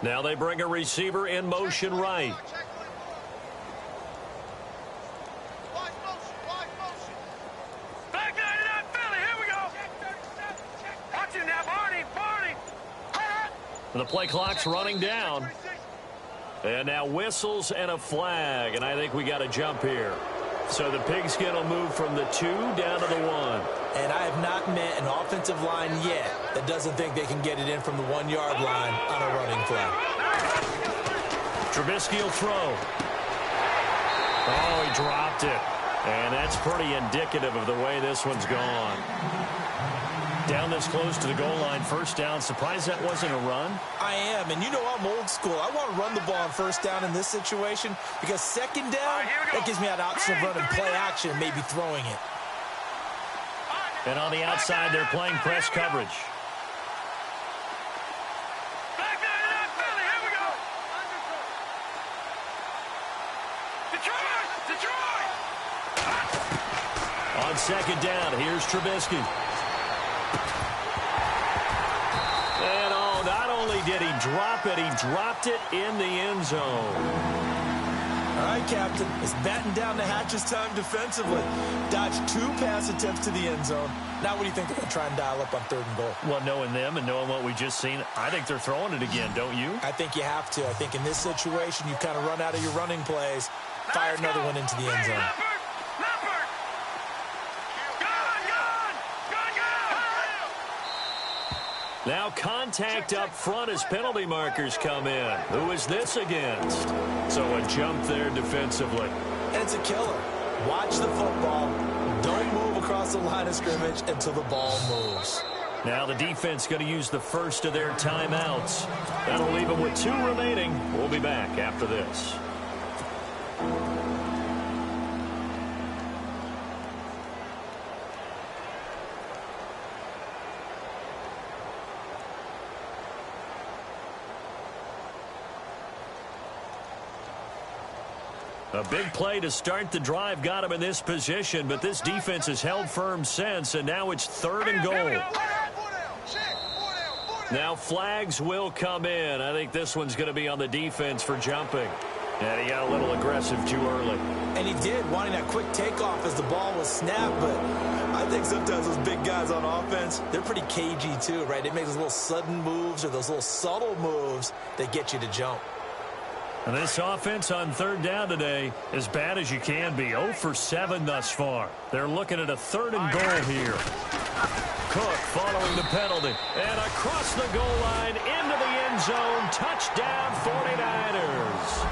Now they bring a receiver in motion right. Back 99 Philly, here we go. Watch it now, Barney. The play clock's running down. And now whistles and a flag. And I think we got a jump here. So the pigskin will move from the 2 down to the 1. And I have not met an offensive line yet that doesn't think they can get it in from the 1-yard line on a running play. Trubisky will throw. Oh, he dropped it. And that's pretty indicative of the way this one's gone. Down this close to the goal line, first down. Surprised that wasn't a run? I am, and you know I'm old school. I want to run the ball on first down in this situation because second down, that gives me that option of running play action and maybe throwing it. And on the outside, they're playing press coverage. On second down, here's Trubisky. And not only did he drop it, he dropped it in the end zone. All right, Captain, it's batten down the hatches time defensively. Dodged 2 pass attempts to the end zone. Now what do you think they're going to try and dial up on 3rd and goal? Well, knowing them and knowing what we just seen, I think they're throwing it again, don't you? I think you have to. I think in this situation, you kind of run out of your running plays, fire another one into the end zone. Now contact up front as penalty markers come in. Who is this against? So a jump there defensively. And it's a killer. Watch the football. Don't move across the line of scrimmage until the ball moves. Now the defense going to use the first of their timeouts. That'll leave them with 2 remaining. We'll be back after this. A big play to start the drive got him in this position, but this defense has held firm since, and now it's 3rd and goal. Now flags will come in. I think this one's going to be on the defense for jumping. And he got a little aggressive too early. And he did, wanting that quick takeoff as the ball was snapped, but I think sometimes those big guys on offense, they're pretty cagey too, right? They make those little sudden moves or those little subtle moves that get you to jump. And this offense on 3rd down today, as bad as you can be, 0 for 7 thus far. They're looking at a 3rd and goal here. Cook following the penalty. And across the goal line, into the end zone, touchdown 49ers.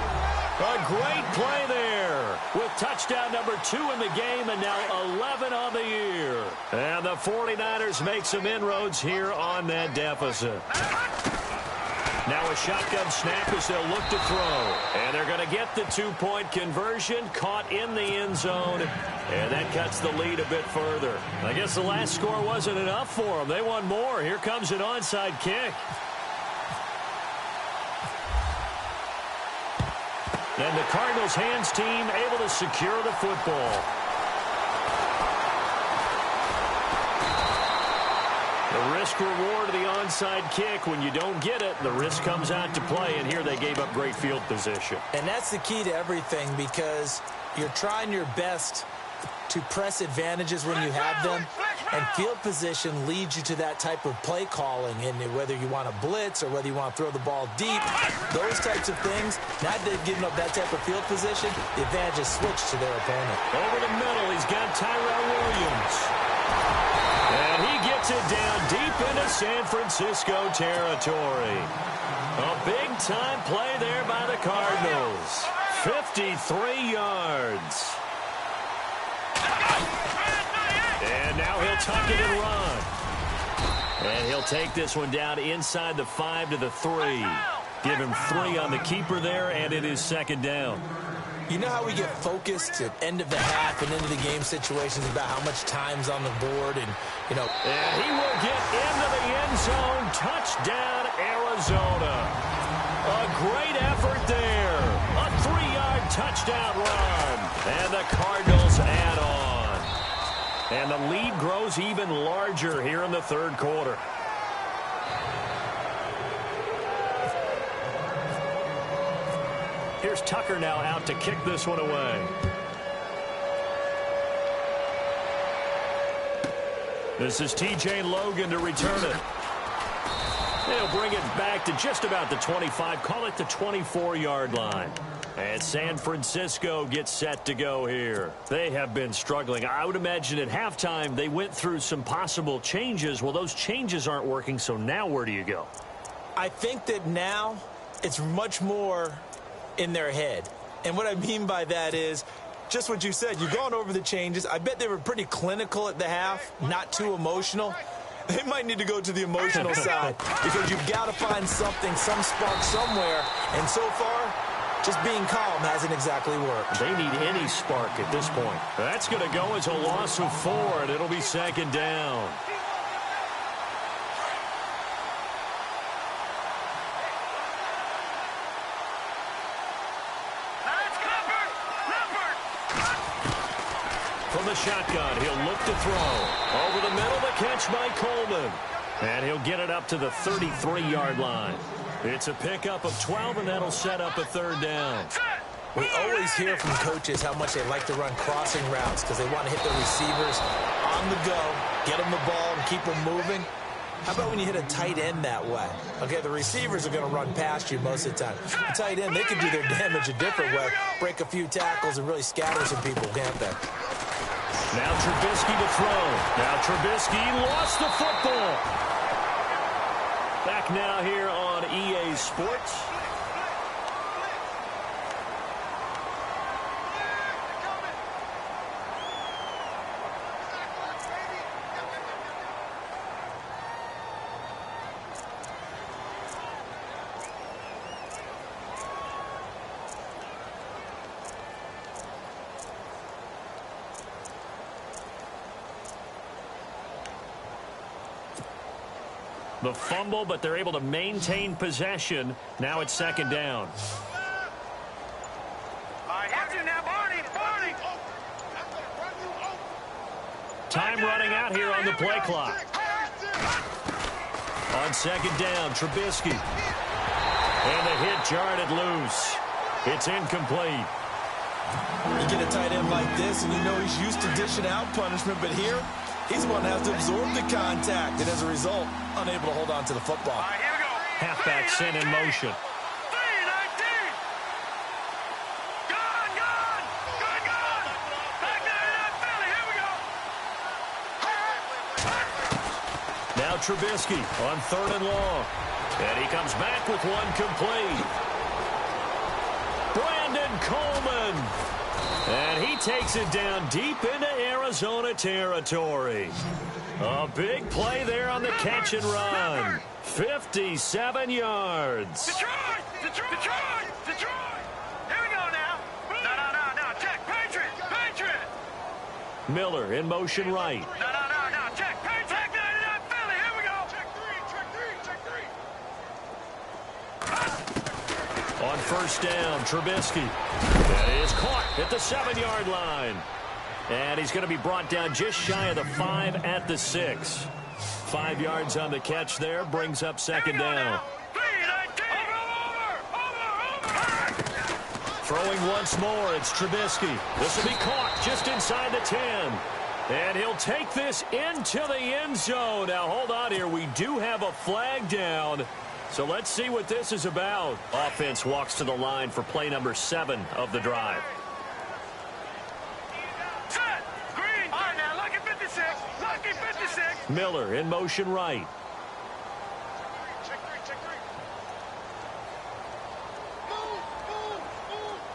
A great play there with touchdown number 2 in the game and now 11 on the year. And the 49ers make some inroads here on that deficit. Now a shotgun snap as they'll look to throw. And they're going to get the 2-point conversion, caught in the end zone. And that cuts the lead a bit further. I guess the last score wasn't enough for them. They want more. Here comes an onside kick. And the Cardinals hands team able to secure the football. The risk reward of the onside kick. When you don't get it, the risk comes out to play, and here they gave up great field position. And that's the key to everything, because you're trying your best to press advantages when you have them, and field position leads you to that type of play calling. And whether you want to blitz or whether you want to throw the ball deep, those types of things, now that they've given up that type of field position, the advantage is switched to their opponent. Over the middle, he's got Tyrell Williams. And he gets it down deep into San Francisco territory. A big-time play there by the Cardinals. 53 yards. And now he'll tuck it and run. And he'll take this one down inside the 5 to the 3. Give him 3 on the keeper there, and it is 2nd down. You know how we get focused at end of the half and into the game situations about how much time's on the board, and, you know. And he will get into the end zone. Touchdown, Arizona. A great effort there. A 3-yard touchdown run. And the Cardinals add on. And the lead grows even larger here in the 3rd quarter. Here's Tucker now out to kick this one away. This is T.J. Logan to return it. They'll bring it back to just about the 25, call it the 24-yard line. And San Francisco gets set to go here. They have been struggling. I would imagine at halftime they went through some possible changes. Well, those changes aren't working, so now where do you go? I think that now it's much more in their head. And what I mean by that is just what you said. You've gone over the changes. I bet they were pretty clinical at the half, not too emotional. They might need to go to the emotional side, because you've got to find something, some spark somewhere. And so far, just being calm hasn't exactly worked. They need any spark at this point. That's going to go as a loss of 4, and it'll be 2nd down. from the shotgun. He'll look to throw. Over the middle, the catch by Coleman. And he'll get it up to the 33-yard line. It's a pickup of 12, and that'll set up a third down. We always hear from coaches how much they like to run crossing routes because they want to hit the receivers on the go, get them the ball, and keep them moving. How about when you hit a tight end that way? Okay, the receivers are going to run past you most of the time. The tight end, they can do their damage a different way, break a few tackles, and really scatter some people, can't they? Now Trubisky to throw. Now Trubisky lost the football. Back now here on EA Sports. The fumble, but they're able to maintain possession. Now it's second down. Time running out here on the play clock. On second down, Trubisky. And the hit jarred it loose. It's incomplete. You get a tight end like this, and you know he's used to dishing out punishment, but here, he's the one that has to absorb the contact, and as a result, unable to hold on to the football. Halfback sent in motion. Now Trubisky on third and long. And he comes back with one complete. Brandon Coleman. And he takes it down deep into Arizona territory. A big play there on the catch and run. 57 yards. Detroit! Here we go now. No. Check. Patriot. Miller in motion right. No. Check. Patriot. Philly. Here we go. Check three. On first down, Trubisky. That is caught at the 7-yard line. And he's going to be brought down just shy of the 5 at the 6. 5 yards on the catch there, brings up second down. Throwing once more, it's Trubisky. This will be caught just inside the 10. And he'll take this into the end zone. Now, hold on here. We do have a flag down. So let's see what this is about. Offense walks to the line for play number 7 of the drive. Miller in motion right.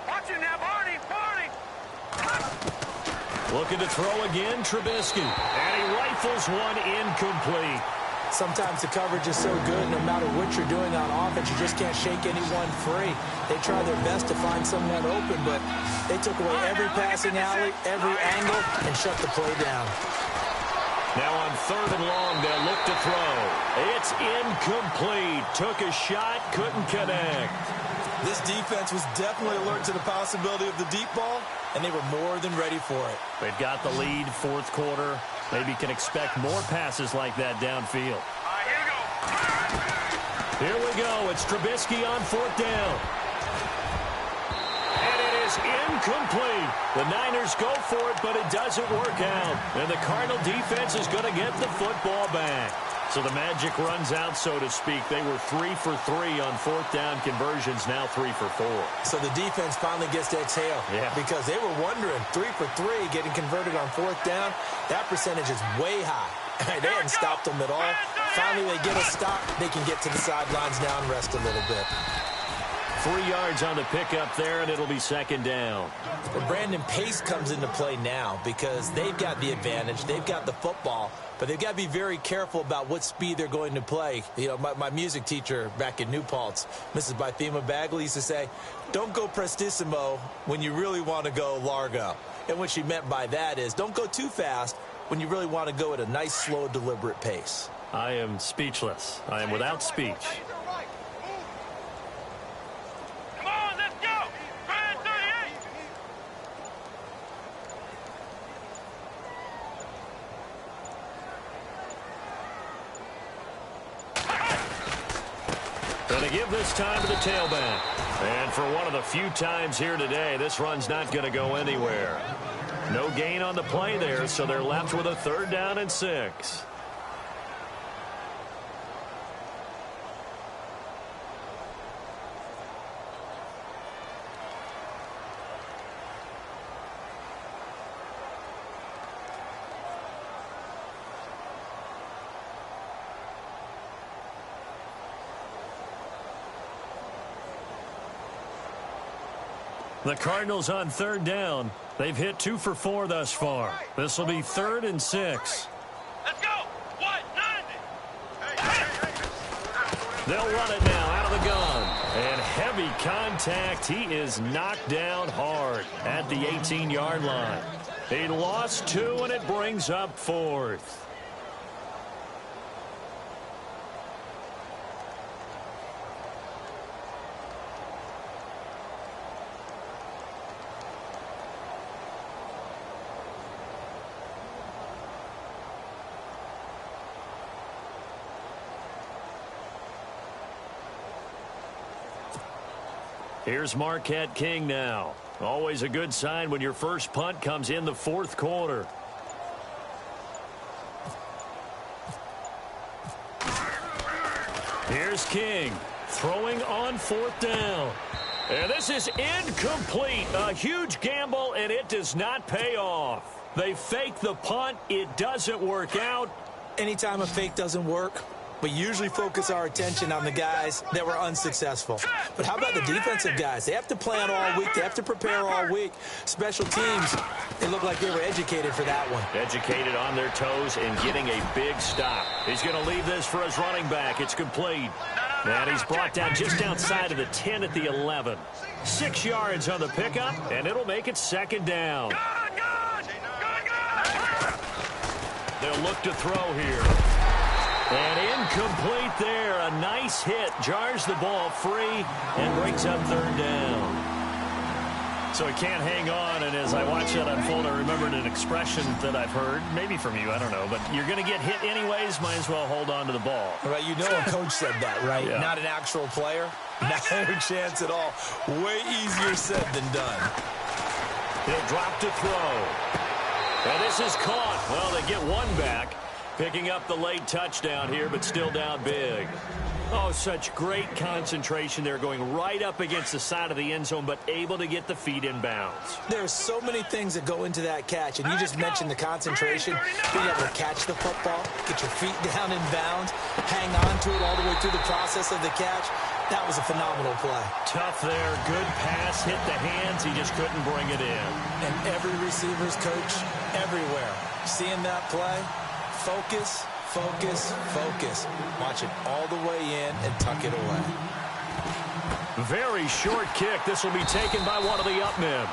Watch it now, Barney. Looking to throw again, Trubisky. And he rifles one incomplete. Sometimes the coverage is so good, no matter what you're doing on offense, you just can't shake anyone free. They try their best to find someone open, but they took away every passing alley, every angle, and shut the play down. Now on third and long, they'll look to throw. It's incomplete. Took a shot, couldn't connect. This defense was definitely alert to the possibility of the deep ball, and they were more than ready for it. They've got the lead, fourth quarter. Maybe can expect more passes like that downfield. Here we go. It's Trubisky on fourth down. And it is incomplete. The Niners go for it, but it doesn't work out. And the Cardinal defense is going to get the football back. So the magic runs out, so to speak. They were 3 for 3 on fourth down conversions, now 3 for 4. So the defense finally gets to exhale. Yeah. Because they were wondering, 3 for 3 getting converted on fourth down. That percentage is way high. They hadn't stopped them at all. Finally, they get a stop. They can get to the sidelines now and rest a little bit. 3 yards on the pickup there, and it'll be second down. But Brandon, pace comes into play now because they've got the advantage. They've got the football, but they've got to be very careful about what speed they're going to play. You know, my music teacher back in New Paltz, Mrs. Bythema Bagley, used to say, don't go prestissimo when you really want to go largo. And what she meant by that is don't go too fast when you really want to go at a nice, slow, deliberate pace. I am speechless. I am without speech. And they give this time to the tailback. And for one of the few times here today, this run's not going to go anywhere. No gain on the play there, so they're left with a 3rd down and 6. The Cardinals on 3rd down. They've hit 2 for 4 thus far. This will be 3rd and 6. Let's go. 190. They'll run it now out of the gun. And heavy contact. He is knocked down hard at the 18-yard line. He lost 2, and it brings up 4th. Here's Marquette King now. Always a good sign when your first punt comes in the 4th quarter. Here's King throwing on 4th down. And this is incomplete. A huge gamble, and it does not pay off. They fake the punt. It doesn't work out. Anytime a fake doesn't work, we usually focus our attention on the guys that were unsuccessful. But how about the defensive guys? They have to plan all week. They have to prepare all week. Special teams, they look like they were educated for that one. Educated on their toes and getting a big stop. He's going to leave this for his running back. It's complete. And he's brought down just outside of the 10 at the 11. 6 yards on the pickup, and it'll make it 2nd down. They'll look to throw here. And incomplete there. A nice hit. Jars the ball free and brings up 3rd down. So he can't hang on. And as I watch that unfold, I remembered an expression that I've heard, maybe from you, I don't know. But you're going to get hit anyways. Might as well hold on to the ball. Right, you know a coach said that, right? Yeah. Not an actual player. Not a chance at all. Way easier said than done. He'll drop to throw. And this is caught. Well, they get one back. Picking up the late touchdown here, but still down big. Oh, such great concentration there, going right up against the side of the end zone, but able to get the feet in bounds. There's so many things that go into that catch, and you just mentioned the concentration, being able to catch the football, get your feet down in bounds, hang on to it all the way through the process of the catch. That was a phenomenal play. Tough there, good pass, hit the hands, he just couldn't bring it in. And every receiver's coach everywhere, seeing that play, focus, focus, focus. Watch it all the way in and tuck it away. Very short kick. This will be taken by one of the up men.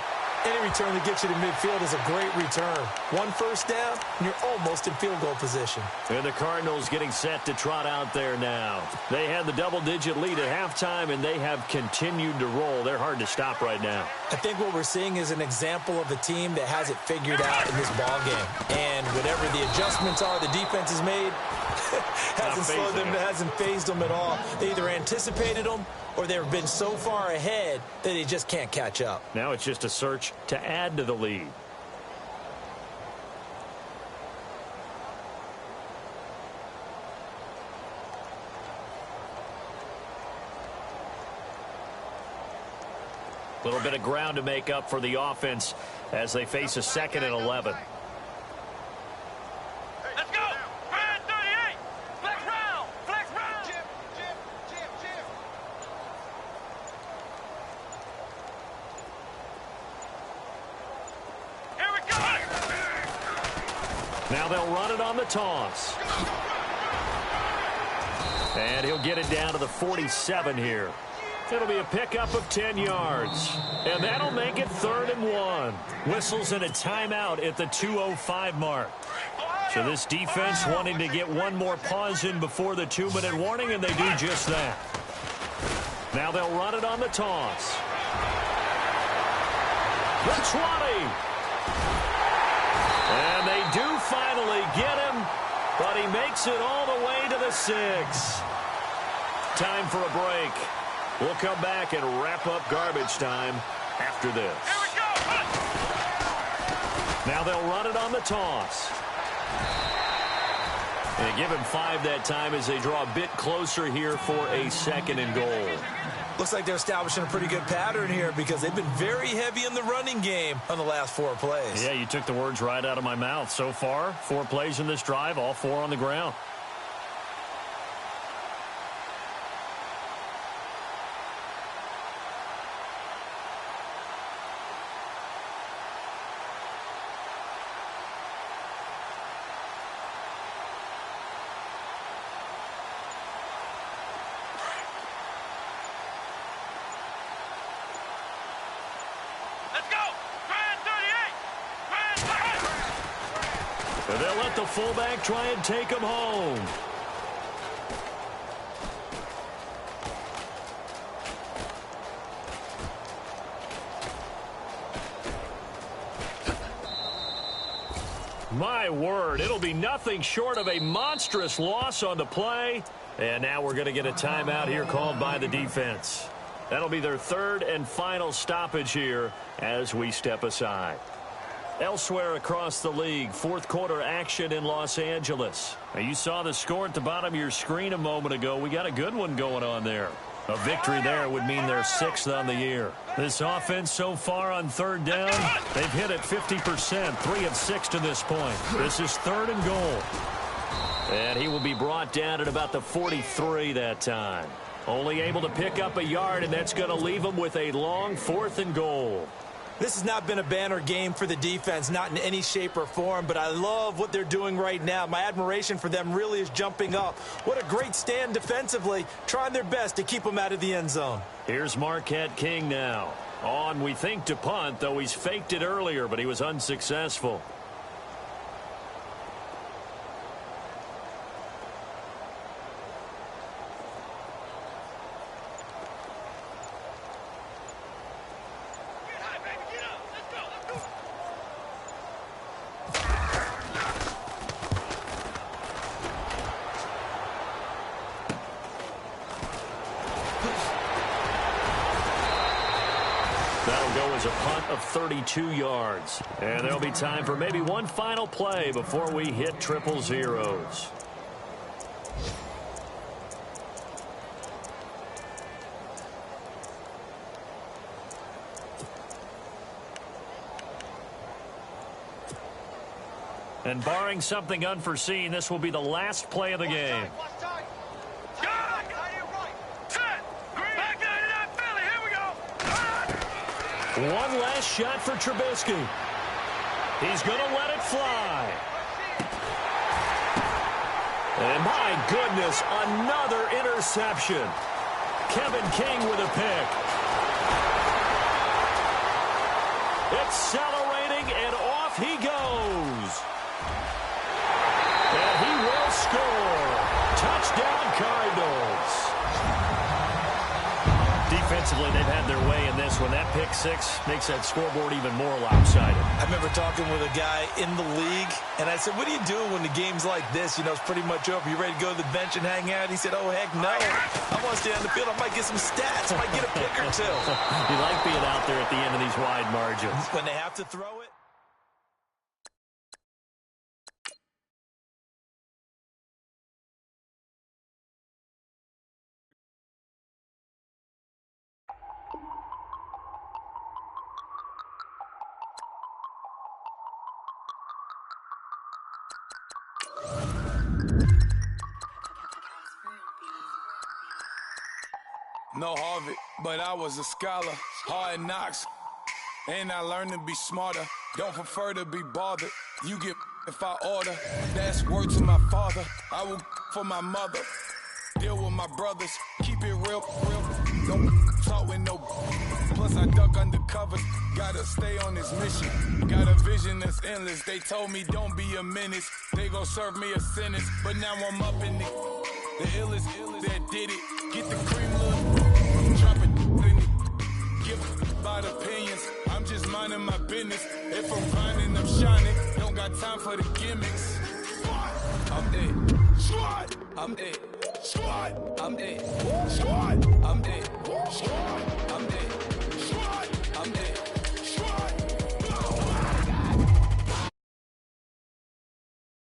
Any return that gets you to midfield is a great return. 1 first down, and you're almost in field goal position. And the Cardinals getting set to trot out there now. They had the double-digit lead at halftime, and they have continued to roll. They're hard to stop right now. I think what we're seeing is an example of a team that has it figured out in this ball game. And whatever the adjustments are the defense has made, hasn't slowed them, hasn't phased them at all. They either anticipated them or they've been so far ahead that they just can't catch up. Now it's just a search to add to the lead. A little bit of ground to make up for the offense as they face a 2nd and 11. Let's go. Brand 38. Flex round. Flex round. Chip. Here we go. Now they'll run it on the toss. And he'll get it down to the 47 here. It'll be a pickup of 10 yards. And that'll make it 3rd and 1. Whistles and a timeout at the 2:05 mark. So this defense wanting to get one more pause in before the 2-minute warning, and they do just that. Now they'll run it on the toss. The 20. And they do finally get him, but he makes it all the way to the 6. time for a break. We'll come back and wrap up garbage time after this. Here we go. Now they'll run it on the toss. And give him 5 that time as they draw a bit closer here for a 2nd and goal. Looks like they're establishing a pretty good pattern here because they've been very heavy in the running game on the last 4 plays. Yeah, you took the words right out of my mouth. So far, 4 plays in this drive, all 4 on the ground. And they'll let the fullback try and take him home. My word, it'll be nothing short of a monstrous loss on the play. And now we're going to get a timeout here called by the defense. That'll be their 3rd and final stoppage here as we step aside. Elsewhere across the league, 4th quarter action in Los Angeles. Now, you saw the score at the bottom of your screen a moment ago. We got a good one going on there. A victory there would mean they're 6th on the year. This offense so far on 3rd down, they've hit it 50%, 3 of 6 to this point. This is 3rd and goal. And he will be brought down at about the 43 that time. Only able to pick up a yard, and that's going to leave him with a long 4th and goal. This has not been a banner game for the defense, not in any shape or form, but I love what they're doing right now. My admiration for them really is jumping up. What a great stand defensively, trying their best to keep them out of the end zone. Here's Marquette King now. On, we think, to punt, though he's faked it earlier, but he was unsuccessful. As a punt of 32 yards. And there'll be time for maybe one final play before we hit triple zeros. And barring something unforeseen, this will be the last play of the game. One last shot for Trubisky. He's going to let it fly. And my goodness, another interception. Kevin King with a pick. Accelerating, and off he goes. And he will score. Touchdown, Cardinals. Defensively, they've had their way in this one. That pick 6 makes that scoreboard even more lopsided. I remember talking with a guy in the league, and I said, what do you do when the game's like this? You know, it's pretty much over. You ready to go to the bench and hang out? He said, oh, heck no. I want to stay on the field. I might get some stats. I might get a pick or 2. You like being out there at the end of these wide margins. When they have to throw it. No Harvard, but I was a scholar. Hard knocks, and I learned to be smarter. Don't prefer to be bothered. You get if I order. That's word to my father. I will for my mother. Deal with my brothers. Keep it real. Don't talk with no. Plus I duck undercover. Gotta stay on this mission. Got a vision that's endless. They told me don't be a menace. They gon' serve me a sentence. But now I'm up in the illest that did it. Get the cream, look. Drop it, give about opinions. I'm just minding my business. If I'm grinding, I'm shining. Don't got time for the gimmicks. I'm it. I'm it. Squad, I'm dead. Squad, I'm dead. Squad, I'm dead.